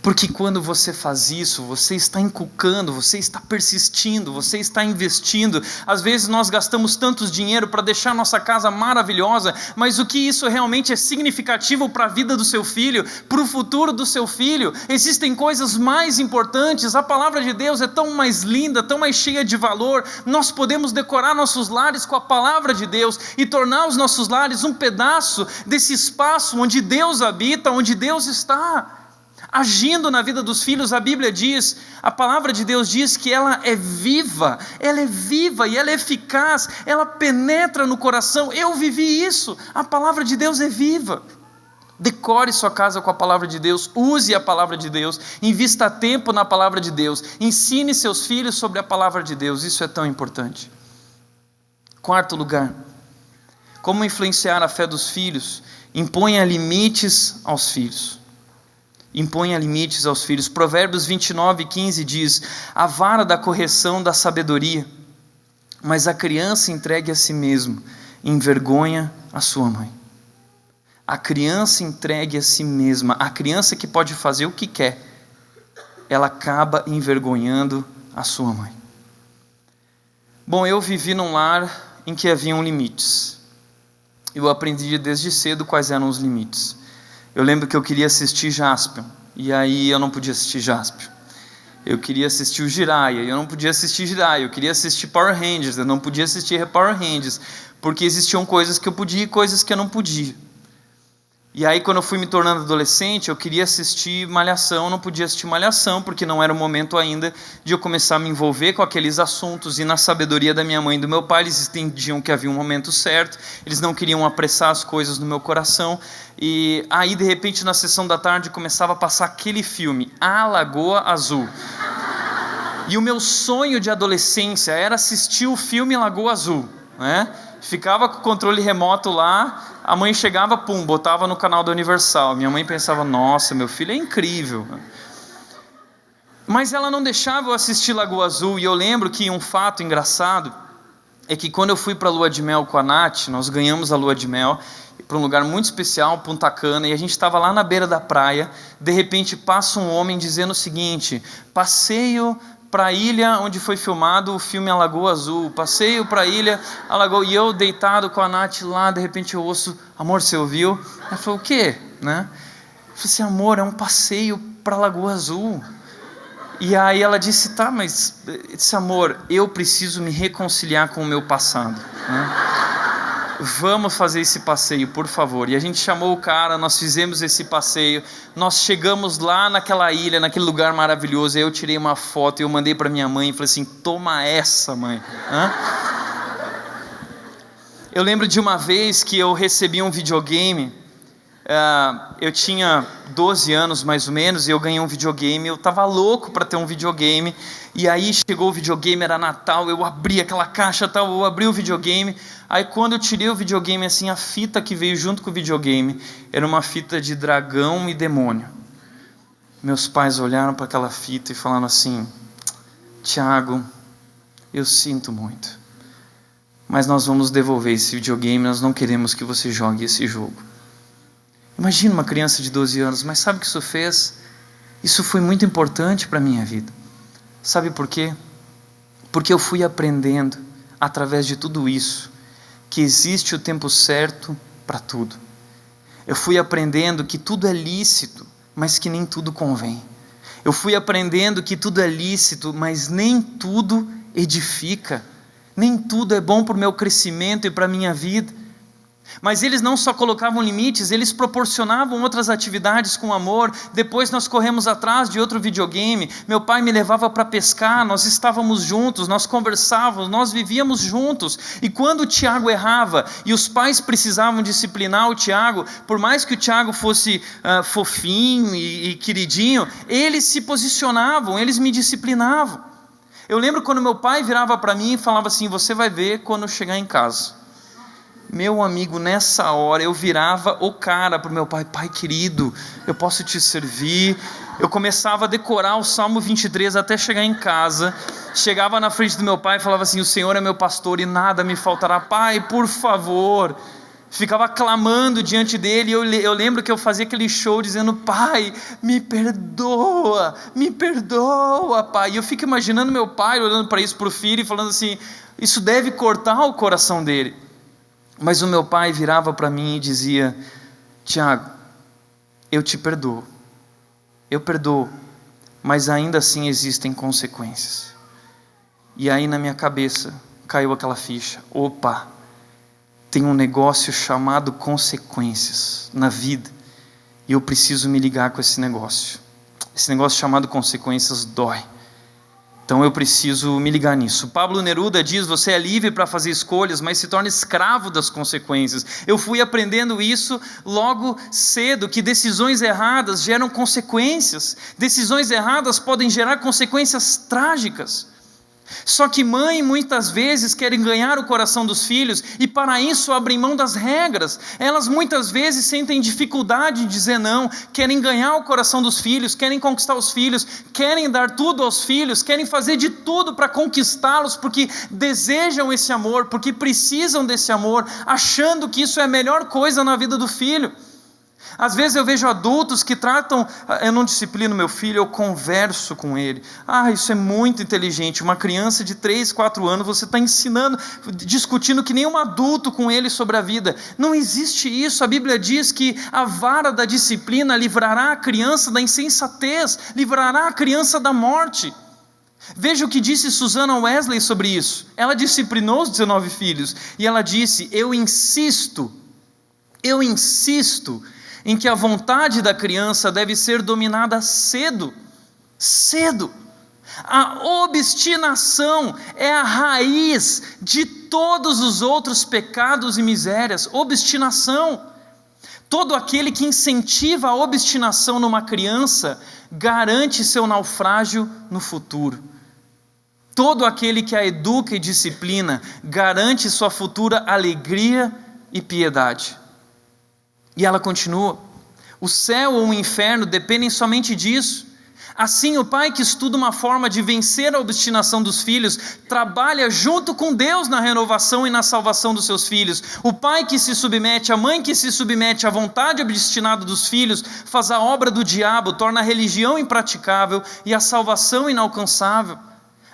Porque quando você faz isso, você está inculcando, você está persistindo, você está investindo. Às vezes nós gastamos tanto dinheiro para deixar nossa casa maravilhosa, mas o que isso realmente é significativo para a vida do seu filho, para o futuro do seu filho? Existem coisas mais importantes. A palavra de Deus é tão mais linda, tão mais cheia de valor. Nós podemos decorar nossos lares com a palavra de Deus e tornar os nossos lares um pedaço desse espaço onde Deus habita, onde Deus está agindo na vida dos filhos. A Bíblia diz, a palavra de Deus diz que ela é viva e ela é eficaz, ela penetra no coração. Eu vivi isso, a palavra de Deus é viva. Decore sua casa com a palavra de Deus, use a palavra de Deus, invista tempo na palavra de Deus, ensine seus filhos sobre a palavra de Deus, isso é tão importante. Quarto lugar, como influenciar a fé dos filhos? Imponha limites aos filhos. Imponha limites aos filhos. Provérbios 29:15 diz: a vara da correção da sabedoria, mas a criança entregue a si mesmo envergonha a sua mãe. A criança entregue a si mesma, a criança que pode fazer o que quer, ela acaba envergonhando a sua mãe. Bom, eu vivi num lar em que haviam limites. Eu aprendi desde cedo quais eram os limites. Eu lembro que eu queria assistir Jaspion, e aí eu não podia assistir Jaspion. Eu queria assistir o Jiraiya, e eu não podia assistir Jiraiya. Eu queria assistir Power Rangers, eu não podia assistir Power Rangers, porque existiam coisas que eu podia e coisas que eu não podia. E aí quando eu fui me tornando adolescente, eu queria assistir Malhação, eu não podia assistir Malhação, porque não era o momento ainda de eu começar a me envolver com aqueles assuntos, e na sabedoria da minha mãe e do meu pai, eles entendiam que havia um momento certo, eles não queriam apressar as coisas no meu coração, e aí de repente na sessão da tarde começava a passar aquele filme, A Lagoa Azul. E o meu sonho de adolescência era assistir o filme Lagoa Azul, né? Ficava com o controle remoto lá, a mãe chegava, pum, botava no canal da Universal. Minha mãe pensava: nossa, meu filho é incrível. Mas ela não deixava eu assistir Lagoa Azul. E eu lembro que um fato engraçado é que quando eu fui para a lua de mel com a Nath, nós ganhamos a lua de mel para um lugar muito especial, Punta Cana, e a gente estava lá na beira da praia. De repente passa um homem dizendo o seguinte: passeio para a ilha onde foi filmado o filme A Lagoa Azul, passeio para a ilha A Lagoa. E eu deitado com a Nath lá, de repente eu ouço: amor, você ouviu? Ela falou: o quê? Né? Eu falei assim: amor, é um passeio para a Lagoa Azul. E aí ela disse: tá, mas esse amor, eu preciso me reconciliar com o meu passado, né? Vamos fazer esse passeio, por favor. E a gente chamou o cara, nós fizemos esse passeio, nós chegamos lá naquela ilha, naquele lugar maravilhoso. Aí eu tirei uma foto e eu mandei para minha mãe e falei assim: toma essa, mãe. Eu lembro de uma vez que eu recebi um videogame. Eu tinha 12 anos mais ou menos, e eu ganhei um videogame. Eu estava louco para ter um videogame. E aí chegou o videogame, era Natal, eu abri aquela caixa, eu abri o videogame. Aí quando eu tirei o videogame, assim, a fita que veio junto com o videogame era uma fita de dragão e demônio. Meus pais olharam para aquela fita e falaram assim: Tiago, eu sinto muito, mas nós vamos devolver esse videogame, nós não queremos que você jogue esse jogo. Imagina uma criança de 12 anos, mas sabe o que isso fez? Isso foi muito importante para a minha vida. Sabe por quê? Porque eu fui aprendendo, através de tudo isso, que existe o tempo certo para tudo. Eu fui aprendendo que tudo é lícito, mas que nem tudo convém. Eu fui aprendendo que tudo é lícito, mas nem tudo edifica. Nem tudo é bom para o meu crescimento e para a minha vida. Mas eles não só colocavam limites, eles proporcionavam outras atividades com amor. Depois nós corremos atrás de outro videogame. Meu pai me levava para pescar, nós estávamos juntos, nós conversávamos, nós vivíamos juntos. E quando o Tiago errava e os pais precisavam disciplinar o Tiago, por mais que o Tiago fosse fofinho e queridinho, eles se posicionavam, eles me disciplinavam. Eu lembro quando meu pai virava para mim e falava assim: você vai ver quando eu chegar em casa. Meu amigo, nessa hora eu virava o cara para o meu pai: pai querido, eu posso te servir? Eu começava a decorar o Salmo 23 até chegar em casa. Chegava na frente do meu pai e falava assim: o Senhor é meu pastor e nada me faltará. Pai, por favor. Ficava clamando diante dele. Eu lembro que eu fazia aquele show dizendo: pai, me perdoa, pai. E eu fico imaginando meu pai olhando para isso, para o filho, e falando assim: isso deve cortar o coração dele. Mas o meu pai virava para mim e dizia: Tiago, eu te perdoo, eu perdoo, mas ainda assim existem consequências. E aí na minha cabeça caiu aquela ficha: opa, tem um negócio chamado consequências na vida, e eu preciso me ligar com esse negócio. Esse negócio chamado consequências dói. Então eu preciso me ligar nisso. Pablo Neruda diz: você é livre para fazer escolhas, mas se torna escravo das consequências. Eu fui aprendendo isso logo cedo, que decisões erradas geram consequências. Decisões erradas podem gerar consequências trágicas. Só que mãe muitas vezes querem ganhar o coração dos filhos e para isso abrem mão das regras. Elas muitas vezes sentem dificuldade em dizer não, querem ganhar o coração dos filhos, querem conquistar os filhos, querem dar tudo aos filhos, querem fazer de tudo para conquistá-los, porque desejam esse amor, porque precisam desse amor, achando que isso é a melhor coisa na vida do filho. Às vezes eu vejo adultos que tratam: eu não disciplino meu filho, eu converso com ele. Isso é muito inteligente. Uma criança de 3, 4 anos, você está ensinando, discutindo que nem um adulto com ele sobre a vida. Não existe isso. A Bíblia diz que a vara da disciplina livrará a criança da insensatez, livrará a criança da morte. Veja o que disse Susana Wesley sobre isso. Ela disciplinou os 19 filhos e ela disse: eu insisto em que a vontade da criança deve ser dominada cedo. A obstinação é a raiz de todos os outros pecados e misérias. Obstinação. Todo aquele que incentiva a obstinação numa criança garante seu naufrágio no futuro. Todo aquele que a educa e disciplina garante sua futura alegria e piedade. E ela continua: o céu ou o inferno dependem somente disso. Assim, o pai que estuda uma forma de vencer a obstinação dos filhos, trabalha junto com Deus na renovação e na salvação dos seus filhos. O pai que se submete, a mãe que se submete à vontade obstinada dos filhos, faz a obra do diabo, torna a religião impraticável e a salvação inalcançável.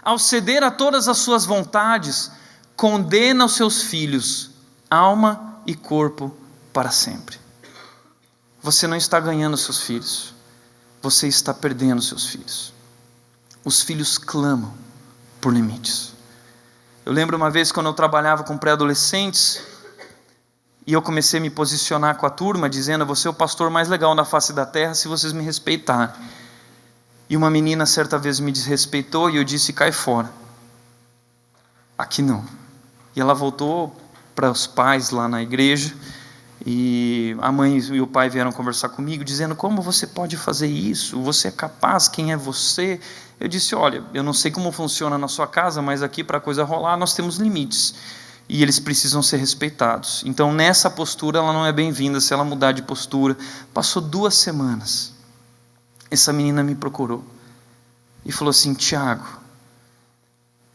Ao ceder a todas as suas vontades, condena os seus filhos, alma e corpo, para sempre. Você não está ganhando seus filhos, você está perdendo seus filhos. Os filhos clamam por limites. Eu lembro uma vez quando eu trabalhava com pré-adolescentes e eu comecei a me posicionar com a turma dizendo: eu vou ser o pastor mais legal na face da terra se vocês me respeitarem. E uma menina certa vez me desrespeitou e eu disse: cai fora, aqui não. E ela voltou para os pais lá na igreja. E a mãe e o pai vieram conversar comigo, dizendo: como você pode fazer isso? Você é capaz? Quem é você? Eu disse: olha, eu não sei como funciona na sua casa, mas aqui para a coisa rolar nós temos limites. E eles precisam ser respeitados. Então nessa postura ela não é bem-vinda se ela mudar de postura. Passou 2 semanas. Essa menina me procurou e falou assim: Tiago,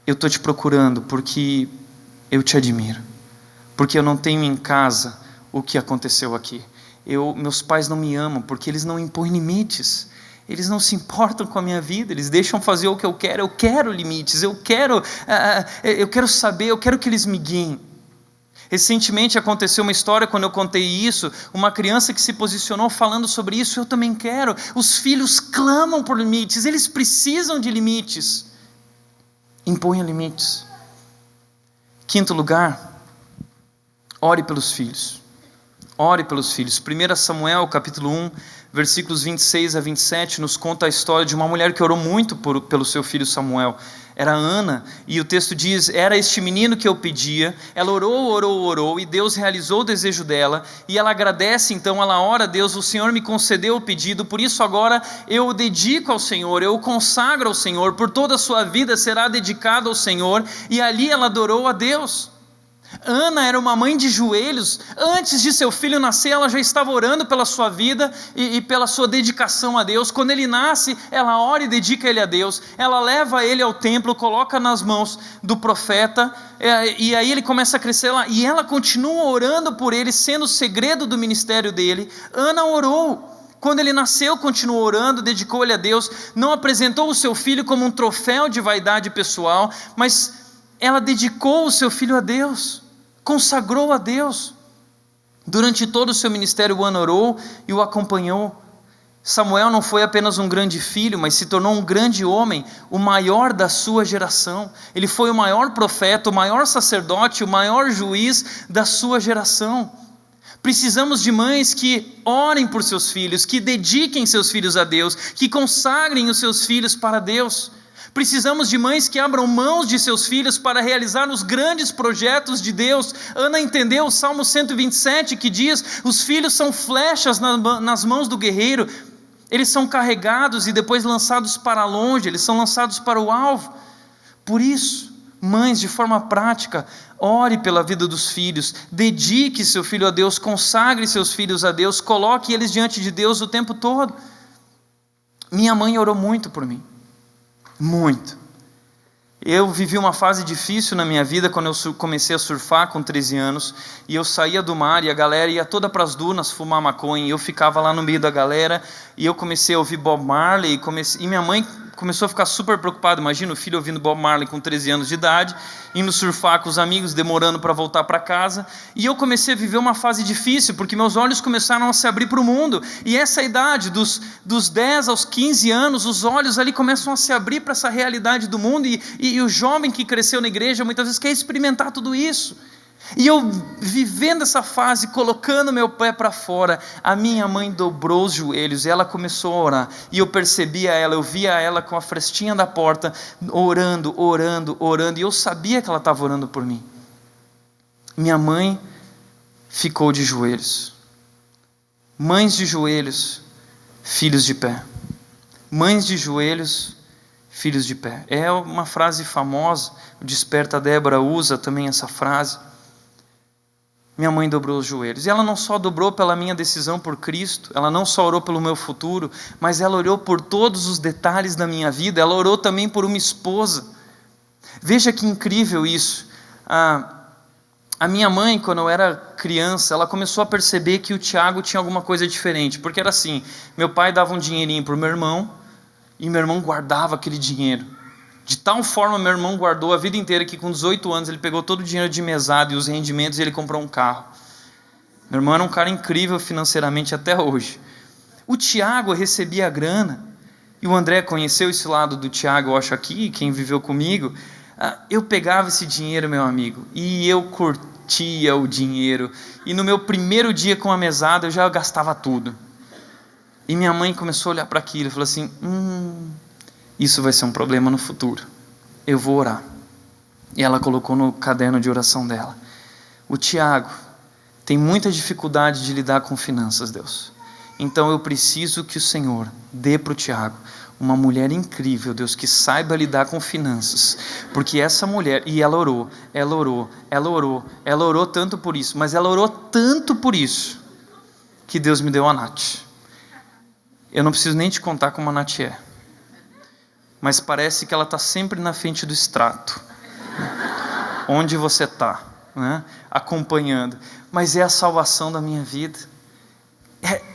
eu estou te procurando porque eu te admiro. Porque eu não tenho em casa o que aconteceu aqui. meus pais não me amam porque eles não impõem limites. Eles não se importam com a minha vida, eles deixam fazer o que eu quero limites, eu quero saber, eu quero que eles me guiem. Recentemente aconteceu uma história, quando eu contei isso, uma criança que se posicionou falando sobre isso, eu também quero. Os filhos clamam por limites, eles precisam de limites. Imponha limites. Quinto lugar, ore pelos filhos. Ore pelos filhos. 1 Samuel, capítulo 1, versículos 26 a 27, nos conta a história de uma mulher que orou muito pelo seu filho Samuel. Era Ana, e o texto diz: era este menino que eu pedia. Ela orou, e Deus realizou o desejo dela, e ela agradece, então ela ora a Deus: o Senhor me concedeu o pedido, por isso agora eu o dedico ao Senhor, eu o consagro ao Senhor, por toda a sua vida será dedicado ao Senhor. E ali ela adorou a Deus. Ana era uma mãe de joelhos. Antes de seu filho nascer, ela já estava orando pela sua vida e pela sua dedicação a Deus. Quando ele nasce, ela ora e dedica ele a Deus. Ela leva ele ao templo, coloca nas mãos do profeta, e aí ele começa a crescer lá. E ela continua orando por ele, sendo o segredo do ministério dele. Ana orou. Quando ele nasceu, continuou orando, dedicou ele a Deus. Não apresentou o seu filho como um troféu de vaidade pessoal, mas ela dedicou o seu filho a Deus. Consagrou a Deus. Durante todo o seu ministério, Ana orou e o acompanhou. Samuel não foi apenas um grande filho, mas se tornou um grande homem, o maior da sua geração. Ele foi o maior profeta, o maior sacerdote, o maior juiz da sua geração. Precisamos de mães que orem por seus filhos, que dediquem seus filhos a Deus, que consagrem os seus filhos para Deus. Precisamos de mães que abram mãos de seus filhos para realizar os grandes projetos de Deus. Ana entendeu o Salmo 127, que diz: os filhos são flechas nas mãos do guerreiro. Eles são carregados e depois lançados para longe, eles são lançados para o alvo. Por isso, mães, de forma prática, ore pela vida dos filhos, dedique seu filho a Deus, consagre seus filhos a Deus, coloque eles diante de Deus o tempo todo. Minha mãe orou muito por mim. Muito. Eu vivi uma fase difícil na minha vida quando eu comecei a surfar com 13 anos, e eu saía do mar e a galera ia toda para as dunas fumar maconha, e eu ficava lá no meio da galera, e eu comecei a ouvir Bob Marley, e minha mãe começou a ficar super preocupada. Imagina o filho ouvindo Bob Marley com 13 anos de idade, indo surfar com os amigos, demorando para voltar para casa, e eu comecei a viver uma fase difícil, porque meus olhos começaram a se abrir para o mundo, e essa idade, dos 10 aos 15 anos, os olhos ali começam a se abrir para essa realidade do mundo, e o jovem que cresceu na igreja, muitas vezes quer experimentar tudo isso. E eu vivendo essa fase, colocando meu pé para fora, a minha mãe dobrou os joelhos e ela começou a orar, e eu percebia ela, eu via ela com a frestinha da porta, orando, e eu sabia que ela estava orando por mim. Minha mãe ficou de joelhos. Mães de joelhos, filhos de pé. Mães de joelhos, filhos de pé. É uma frase famosa, o Desperta Débora usa também essa frase. Minha mãe dobrou os joelhos, e ela não só dobrou pela minha decisão por Cristo, ela não só orou pelo meu futuro, mas ela orou por todos os detalhes da minha vida, ela orou também por uma esposa. Veja que incrível isso. A minha mãe, quando eu era criança, ela começou a perceber que o Tiago tinha alguma coisa diferente, porque era assim: meu pai dava um dinheirinho para o meu irmão, e meu irmão guardava aquele dinheiro. De tal forma meu irmão guardou a vida inteira que com 18 anos ele pegou todo o dinheiro de mesada e os rendimentos e ele comprou um carro. Meu irmão era um cara incrível financeiramente até hoje. O Tiago recebia a grana, e o André conheceu esse lado do Tiago, eu acho, aqui, quem viveu comigo. Eu pegava esse dinheiro, meu amigo, e eu curtia o dinheiro, e no meu primeiro dia com a mesada eu já gastava tudo. E minha mãe começou a olhar para aquilo e falou assim: isso vai ser um problema no futuro, eu vou orar. E ela colocou no caderno de oração dela: o Tiago tem muita dificuldade de lidar com finanças, Deus, então eu preciso que o Senhor dê para o Tiago uma mulher incrível, Deus, que saiba lidar com finanças, porque essa mulher, e ela orou tanto por isso, mas ela orou tanto por isso, que Deus me deu a Nath. Eu não preciso nem te contar como a Nath é, mas parece que ela está sempre na frente do extrato, onde você está, né? Acompanhando, mas é a salvação da minha vida.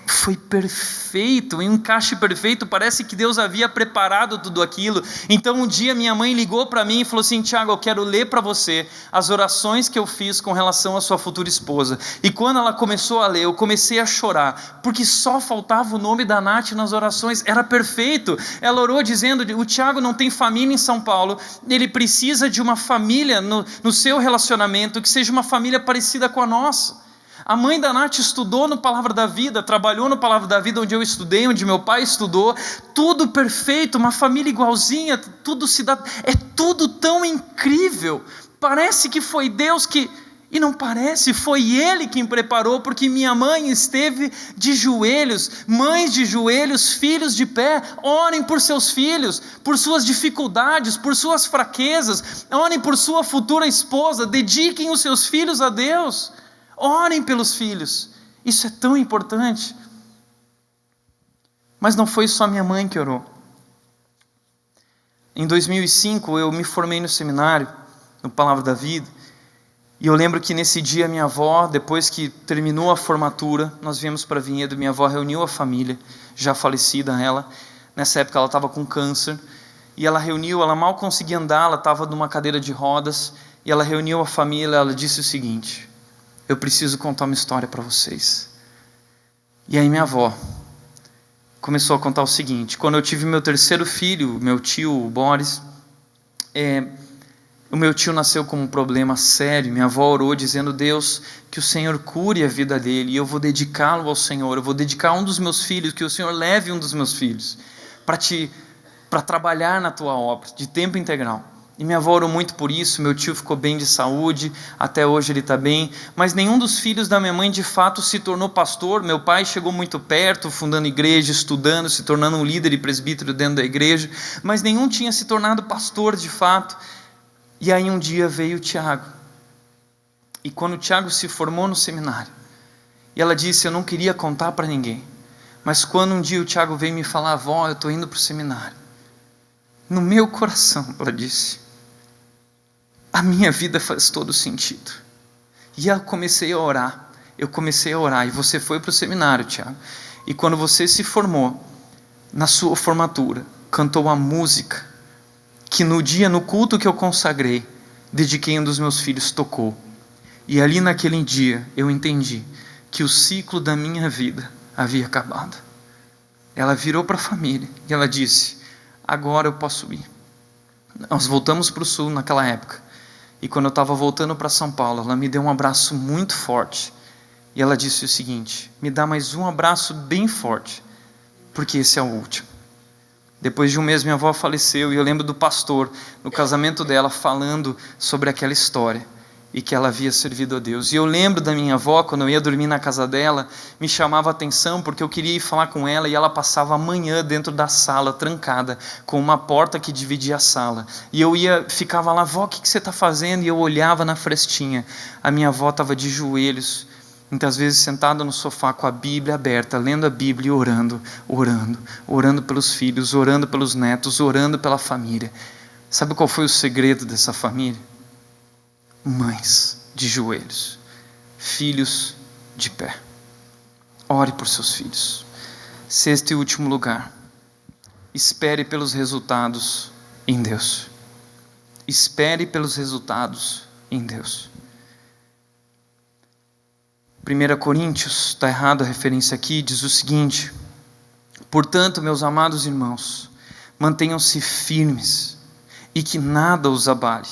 Foi perfeito, em um encaixe perfeito, parece que Deus havia preparado tudo aquilo. Então um dia minha mãe ligou para mim e falou assim: Tiago, eu quero ler para você as orações que eu fiz com relação à sua futura esposa. E quando ela começou a ler, eu comecei a chorar, porque só faltava o nome da Nath nas orações, era perfeito. Ela orou dizendo: o Tiago não tem família em São Paulo, ele precisa de uma família no seu relacionamento, que seja uma família parecida com a nossa. A mãe da Nath estudou no Palavra da Vida, trabalhou no Palavra da Vida, onde eu estudei, onde meu pai estudou, tudo perfeito, uma família igualzinha, tudo se dá, é tudo tão incrível, parece que foi Deus que, e não parece, foi Ele quem preparou, porque minha mãe esteve de joelhos, mães de joelhos, filhos de pé, orem por seus filhos, por suas dificuldades, por suas fraquezas, orem por sua futura esposa, dediquem os seus filhos a Deus. Orem pelos filhos, isso é tão importante. Mas não foi só minha mãe que orou. Em 2005 eu me formei no seminário, no Palavra da Vida, e eu lembro que nesse dia minha avó, depois que terminou a formatura, nós viemos para Vinhedo, minha avó reuniu a família, já falecida ela, nessa época ela estava com câncer, e ela reuniu, ela mal conseguia andar, ela estava numa cadeira de rodas, e ela reuniu a família, ela disse o seguinte: eu preciso contar uma história para vocês. E aí minha avó começou a contar o seguinte: quando eu tive meu terceiro filho, meu tio, o Boris, o meu tio nasceu com um problema sério. Minha avó orou dizendo: Deus, que o Senhor cure a vida dele, e eu vou dedicá-lo ao Senhor, eu vou dedicar um dos meus filhos, que o Senhor leve um dos meus filhos para trabalhar na tua obra, de tempo integral. E minha avó orou muito por isso. Meu tio ficou bem de saúde, até hoje ele está bem, mas nenhum dos filhos da minha mãe de fato se tornou pastor. Meu pai chegou muito perto, fundando igreja, estudando, se tornando um líder e presbítero dentro da igreja, mas nenhum tinha se tornado pastor de fato. E aí um dia veio o Tiago, e quando o Tiago se formou no seminário, e ela disse: eu não queria contar para ninguém, mas quando um dia o Tiago veio me falar: avó, eu estou indo para o seminário, no meu coração, ela disse, a minha vida faz todo sentido. E eu comecei a orar, e você foi para o seminário, Tiago, e quando você se formou, na sua formatura, cantou a música que no culto que eu consagrei, dediquei um dos meus filhos, tocou. E ali naquele dia eu entendi que o ciclo da minha vida havia acabado. Ela virou para a família e ela disse: agora eu posso ir. Nós voltamos para o sul naquela época, e quando eu estava voltando para São Paulo, ela me deu um abraço muito forte, e ela disse o seguinte: me dá mais um abraço bem forte, porque esse é o último. Depois de um mês minha avó faleceu, e eu lembro do pastor no casamento dela falando sobre aquela história, e que ela havia servido a Deus. E eu lembro da minha avó, quando eu ia dormir na casa dela, me chamava a atenção, porque eu queria ir falar com ela, e ela passava a manhã dentro da sala, trancada, com uma porta que dividia a sala, e eu ficava lá: vó, o que você está fazendo? E eu olhava na frestinha, a minha avó estava de joelhos, muitas vezes sentada no sofá com a Bíblia aberta, lendo a Bíblia e orando pelos filhos, orando pelos netos, orando pela família. Sabe qual foi o segredo dessa família? Mães de joelhos, filhos de pé. Ore por seus filhos. Sexto e último lugar, espere pelos resultados em Deus. Espere pelos resultados em Deus. 1 Coríntios, está errado a referência aqui, diz o seguinte: portanto, meus amados irmãos, mantenham-se firmes e que nada os abale.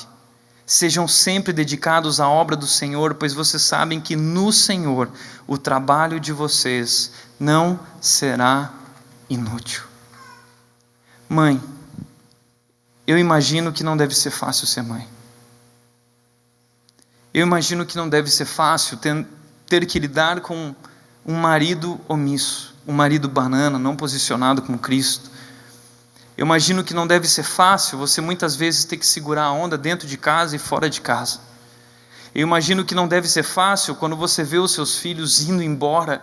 Sejam sempre dedicados à obra do Senhor, pois vocês sabem que no Senhor o trabalho de vocês não será inútil. Mãe, eu imagino que não deve ser fácil ser mãe. Eu imagino que não deve ser fácil ter que lidar com um marido omisso, um marido banana, não posicionado com Cristo. Eu imagino que não deve ser fácil você muitas vezes ter que segurar a onda dentro de casa e fora de casa. Eu imagino que não deve ser fácil quando você vê os seus filhos indo embora.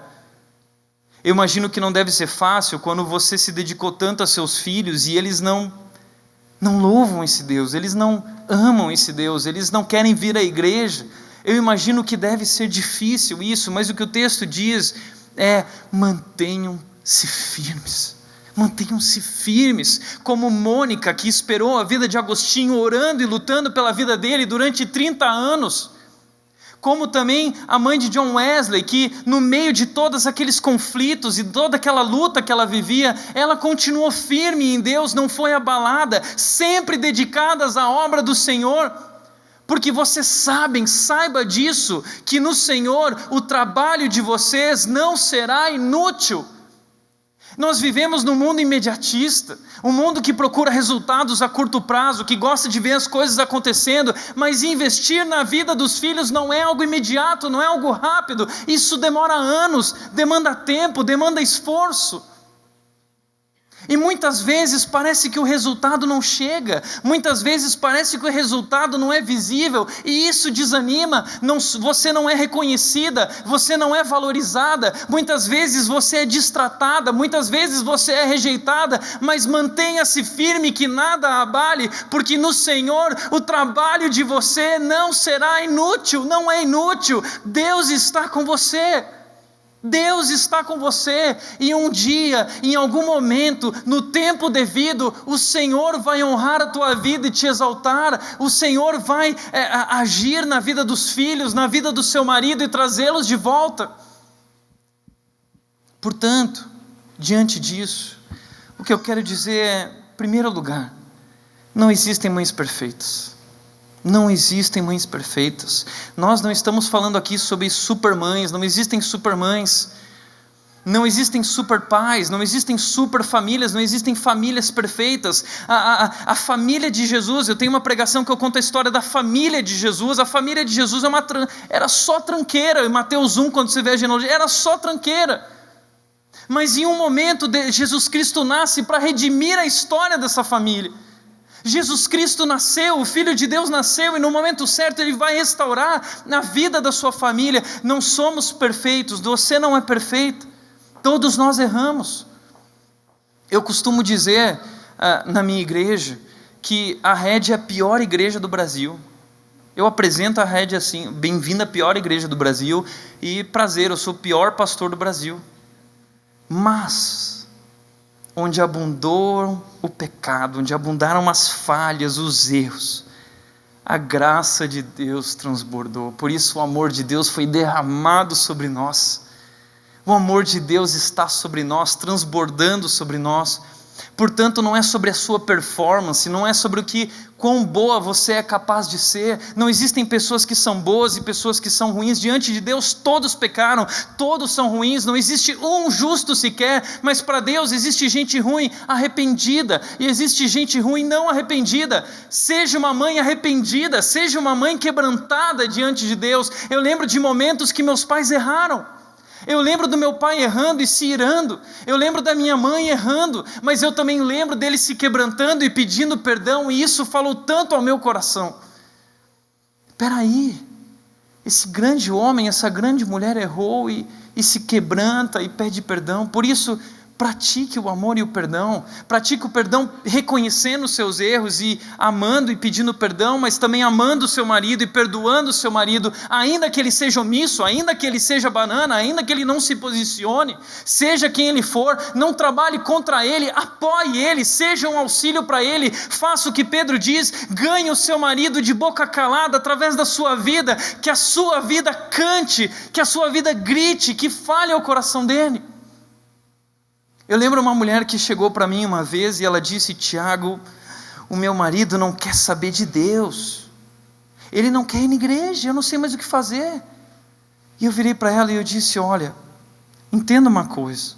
Eu imagino que não deve ser fácil quando você se dedicou tanto a seus filhos e eles não louvam esse Deus, eles não amam esse Deus, eles não querem vir à igreja. Eu imagino que deve ser difícil isso, mas o que o texto diz mantenham-se firmes. Mantenham-se firmes, como Mônica, que esperou a vida de Agostinho, orando e lutando pela vida dele durante 30 anos. Como também a mãe de John Wesley, que no meio de todos aqueles conflitos e toda aquela luta que ela vivia, ela continuou firme em Deus, não foi abalada, sempre dedicadas à obra do Senhor. Porque vocês saiba disso, que no Senhor o trabalho de vocês não será inútil. Nós vivemos num mundo imediatista, um mundo que procura resultados a curto prazo, que gosta de ver as coisas acontecendo, mas investir na vida dos filhos não é algo imediato, não é algo rápido, isso demora anos, demanda tempo, demanda esforço. E muitas vezes parece que o resultado não chega, muitas vezes parece que o resultado não é visível, e isso desanima, você não é reconhecida, você não é valorizada, muitas vezes você é destratada, muitas vezes você é rejeitada, mas mantenha-se firme que nada a abale, porque no Senhor o trabalho de você não será inútil, não é inútil, Deus está com você. Deus está com você, e um dia, em algum momento, no tempo devido, o Senhor vai honrar a tua vida e te exaltar, o Senhor vai agir na vida dos filhos, na vida do seu marido e trazê-los de volta. Portanto, diante disso, o que eu quero dizer é, em primeiro lugar, não existem mães perfeitas. Não existem mães perfeitas. Nós não estamos falando aqui sobre supermães, não existem supermães, não existem superpais, não existem superfamílias, não existem famílias perfeitas. A família de Jesus, eu tenho uma pregação que eu conto a história da família de Jesus. A família de Jesus era só tranqueira. Em Mateus 1, quando você vê a genealogia, era só tranqueira. Mas em um momento, Jesus Cristo nasce para redimir a história dessa família. Jesus Cristo nasceu, o Filho de Deus nasceu, e no momento certo Ele vai restaurar na vida da sua família. Não somos perfeitos, você não é perfeito, todos nós erramos. Eu costumo dizer na minha igreja que a Red é a pior igreja do Brasil. Eu apresento a Red assim: bem-vinda à pior igreja do Brasil, e prazer, eu sou o pior pastor do Brasil. Mas onde abundou o pecado, onde abundaram as falhas, os erros, a graça de Deus transbordou. Por isso o amor de Deus foi derramado sobre nós. O amor de Deus está sobre nós, transbordando sobre nós. Portanto, não é sobre a sua performance, não é sobre quão boa você é capaz de ser. Não existem pessoas que são boas e pessoas que são ruins. Diante de Deus todos pecaram, todos são ruins, não existe um justo sequer, mas para Deus existe gente ruim arrependida, e existe gente ruim não arrependida. Seja uma mãe arrependida, seja uma mãe quebrantada diante de Deus. Eu lembro de momentos que meus pais erraram. Eu lembro do meu pai errando e se irando, eu lembro da minha mãe errando, mas eu também lembro dele se quebrantando e pedindo perdão, e isso falou tanto ao meu coração. Espera aí, esse grande homem, essa grande mulher errou e se quebranta e pede perdão. Por isso, pratique o amor e o perdão. Pratique o perdão reconhecendo os seus erros e amando e pedindo perdão, mas também amando o seu marido e perdoando o seu marido, ainda que ele seja omisso, ainda que ele seja banana, ainda que ele não se posicione, seja quem ele for. Não trabalhe contra ele, apoie ele, seja um auxílio para ele. Faça o que Pedro diz: ganhe o seu marido de boca calada através da sua vida, que a sua vida cante, que a sua vida grite, que fale ao coração dele. Eu lembro uma mulher que chegou para mim uma vez e ela disse: Tiago, o meu marido não quer saber de Deus, ele não quer ir na igreja, eu não sei mais o que fazer. E eu virei para ela e eu disse: olha, entenda uma coisa,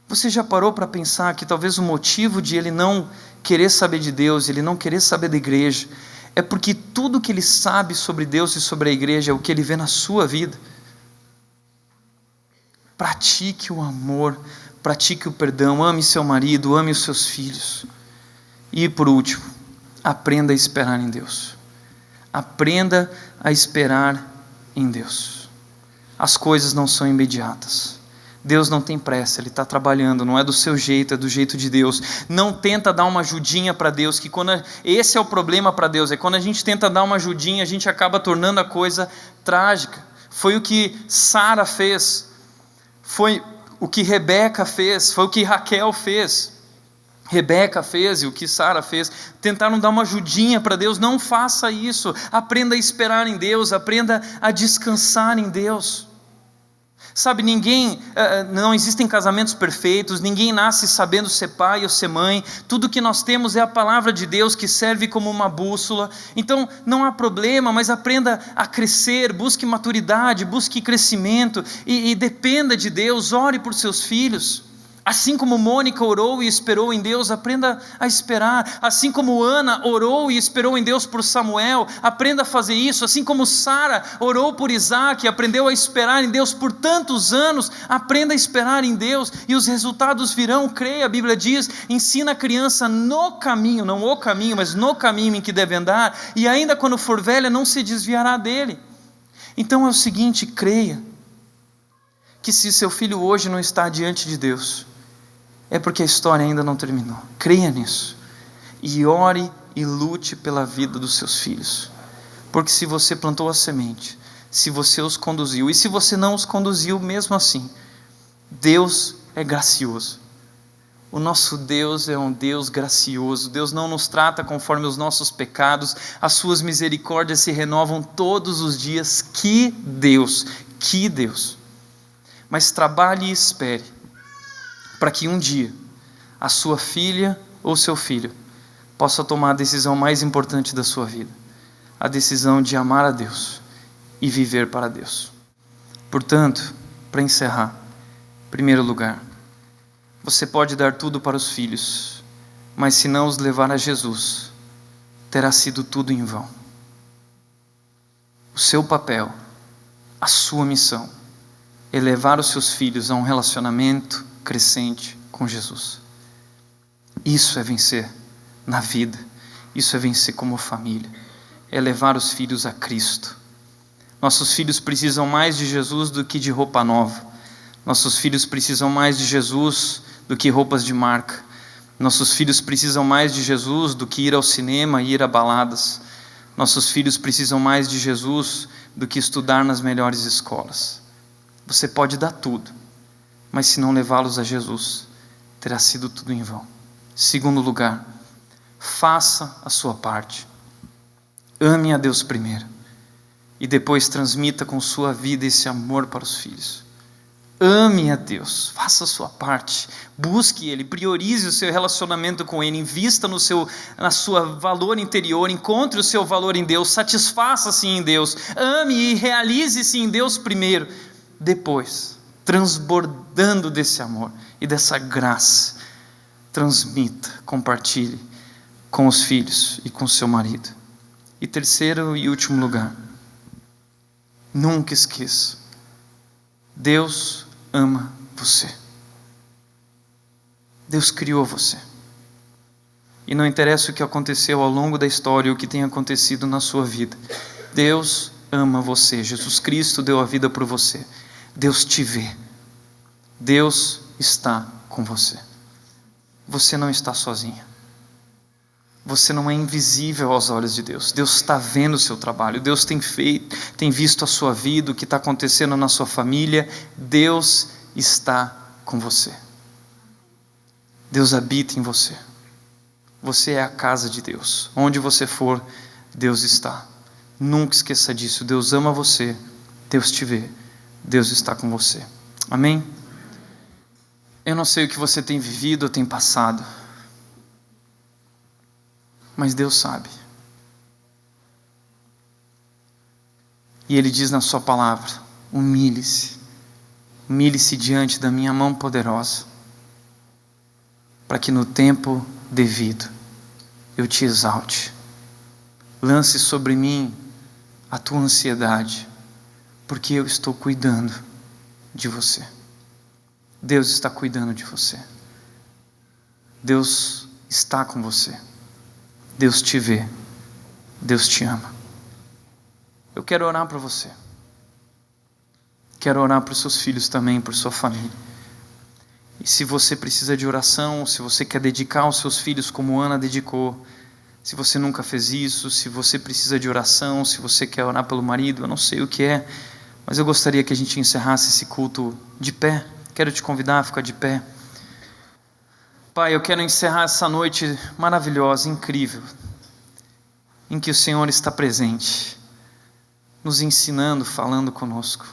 você já parou para pensar que talvez o motivo de ele não querer saber de Deus, ele não querer saber da igreja, é porque tudo que ele sabe sobre Deus e sobre a igreja é o que ele vê na sua vida? Pratique o amor, pratique o perdão, ame seu marido, ame os seus filhos. E por último, aprenda a esperar em Deus. Aprenda a esperar em Deus. As coisas não são imediatas. Deus não tem pressa, Ele está trabalhando, não é do seu jeito, é do jeito de Deus. Não tenta dar uma ajudinha para Deus, que esse é o problema para Deus, é quando a gente tenta dar uma ajudinha, a gente acaba tornando a coisa trágica. Foi o que Sara fez. Foi o que Rebeca fez, foi o que Raquel fez. Rebeca fez e o que Sara fez. Tentaram dar uma ajudinha para Deus. Não faça isso. Aprenda a esperar em Deus, aprenda a descansar em Deus. Sabe, não existem casamentos perfeitos, ninguém nasce sabendo ser pai ou ser mãe. Tudo que nós temos é a palavra de Deus que serve como uma bússola. Então não há problema, mas aprenda a crescer, busque maturidade, busque crescimento e dependa de Deus, ore por seus filhos. Assim como Mônica orou e esperou em Deus, aprenda a esperar. Assim como Ana orou e esperou em Deus por Samuel, aprenda a fazer isso. Assim como Sara orou por Isaac e aprendeu a esperar em Deus por tantos anos, aprenda a esperar em Deus e os resultados virão. Creia, a Bíblia diz, ensina a criança no caminho, não o caminho, mas no caminho em que deve andar, e ainda quando for velha não se desviará dele. Então é o seguinte, creia, que se seu filho hoje não está diante de Deus, é porque a história ainda não terminou. Creia nisso. E ore e lute pela vida dos seus filhos. Porque se você plantou a semente, se você os conduziu, e se você não os conduziu mesmo assim, Deus é gracioso. O nosso Deus é um Deus gracioso. Deus não nos trata conforme os nossos pecados. As suas misericórdias se renovam todos os dias. Que Deus! Que Deus! Mas trabalhe e espere, para que um dia a sua filha ou seu filho possa tomar a decisão mais importante da sua vida, a decisão de amar a Deus e viver para Deus. Portanto, para encerrar, em primeiro lugar, você pode dar tudo para os filhos, mas se não os levar a Jesus, terá sido tudo em vão. O seu papel, a sua missão, é levar os seus filhos a um relacionamento crescente com Jesus. Isso é vencer na vida, isso é vencer como família, é levar os filhos a Cristo. Nossos filhos precisam mais de Jesus do que de roupa nova. Nossos filhos precisam mais de Jesus do que roupas de marca. Nossos filhos precisam mais de Jesus do que ir ao cinema e ir a baladas. Nossos filhos precisam mais de Jesus do que estudar nas melhores escolas. Você pode dar tudo, mas se não levá-los a Jesus, terá sido tudo em vão. Segundo lugar, faça a sua parte. Ame a Deus primeiro e depois transmita com sua vida esse amor para os filhos. Ame a Deus, faça a sua parte, busque Ele, priorize o seu relacionamento com Ele, invista na sua valor interior, encontre o seu valor em Deus, satisfaça-se em Deus, ame e realize-se em Deus primeiro. Depois, transbordando desse amor e dessa graça, transmita, compartilhe com os filhos e com seu marido. E terceiro e último lugar, nunca esqueça, Deus ama você. Deus criou você. E não interessa o que aconteceu ao longo da história, o que tem acontecido na sua vida. Deus ama você. Jesus Cristo deu a vida por você. Deus te vê. Deus está com você. Você não está sozinha. Você não é invisível aos olhos de Deus. Deus está vendo o seu trabalho. Deus tem visto a sua vida, o que está acontecendo na sua família. Deus está com você. Deus habita em você. Você é a casa de Deus. Onde você for, Deus está. Nunca esqueça disso. Deus ama você. Deus te vê. Deus está com você. Amém? Eu não sei o que você tem vivido ou tem passado, mas Deus sabe. E Ele diz na sua palavra: humilhe-se, humilhe-se diante da minha mão poderosa, para que no tempo devido eu te exalte. Lance sobre mim a tua ansiedade, porque eu estou cuidando de você. Deus está cuidando de você. Deus está com você. Deus te vê. Deus te ama. Eu quero orar para você. Quero orar para os seus filhos também, por sua família. E se você precisa de oração, se você quer dedicar os seus filhos como Ana dedicou, se você nunca fez isso, se você precisa de oração, se você quer orar pelo marido, eu não sei o que é, Mas eu gostaria que a gente encerrasse esse culto de pé. Quero te convidar a ficar de pé. Pai, eu quero encerrar essa noite maravilhosa, incrível, em que o Senhor está presente, nos ensinando, falando conosco.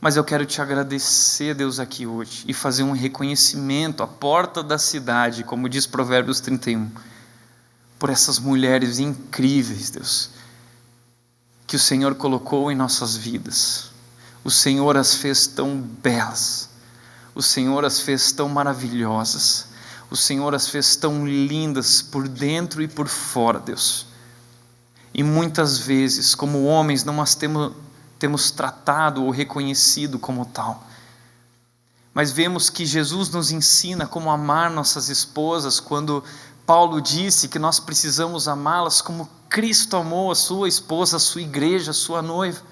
Mas eu quero te agradecer, Deus, aqui hoje, e fazer um reconhecimento à porta da cidade, como diz Provérbios 31, por essas mulheres incríveis, Deus, que o Senhor colocou em nossas vidas. O Senhor as fez tão belas, o Senhor as fez tão maravilhosas, o Senhor as fez tão lindas por dentro e por fora, Deus. E muitas vezes, como homens, não as temos tratado ou reconhecido como tal. Mas vemos que Jesus nos ensina como amar nossas esposas, quando Paulo disse que nós precisamos amá-las como Cristo amou a sua esposa, a sua igreja, a sua noiva.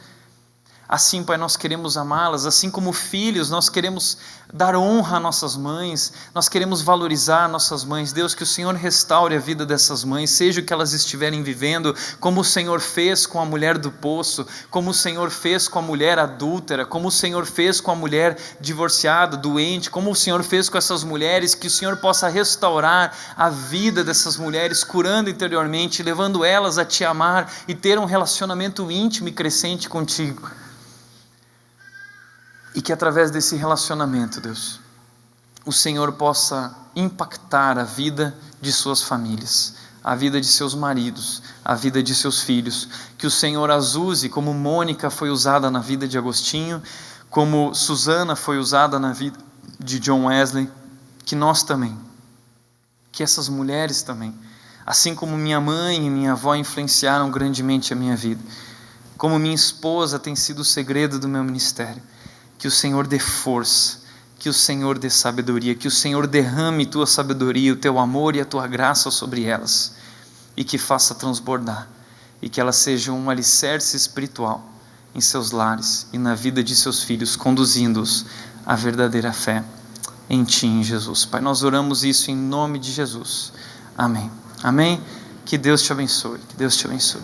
Assim, Pai, nós queremos amá-las, assim como filhos, nós queremos dar honra a nossas mães, nós queremos valorizar nossas mães. Deus, que o Senhor restaure a vida dessas mães, seja o que elas estiverem vivendo, como o Senhor fez com a mulher do poço, como o Senhor fez com a mulher adúltera, como o Senhor fez com a mulher divorciada, doente, como o Senhor fez com essas mulheres, que o Senhor possa restaurar a vida dessas mulheres, curando interiormente, levando elas a Te amar e ter um relacionamento íntimo e crescente contigo. E que através desse relacionamento, Deus, o Senhor possa impactar a vida de suas famílias, a vida de seus maridos, a vida de seus filhos. Que o Senhor as use como Mônica foi usada na vida de Agostinho, como Susana foi usada na vida de John Wesley. Que nós também, que essas mulheres também, assim como minha mãe e minha avó influenciaram grandemente a minha vida, como minha esposa tem sido o segredo do meu ministério, que o Senhor dê força, que o Senhor dê sabedoria, que o Senhor derrame tua sabedoria, o teu amor e a tua graça sobre elas, e que faça transbordar, e que elas sejam um alicerce espiritual em seus lares e na vida de seus filhos, conduzindo-os à verdadeira fé em Ti, em Jesus. Pai, nós oramos isso em nome de Jesus. Amém. Amém. Que Deus te abençoe. Que Deus te abençoe.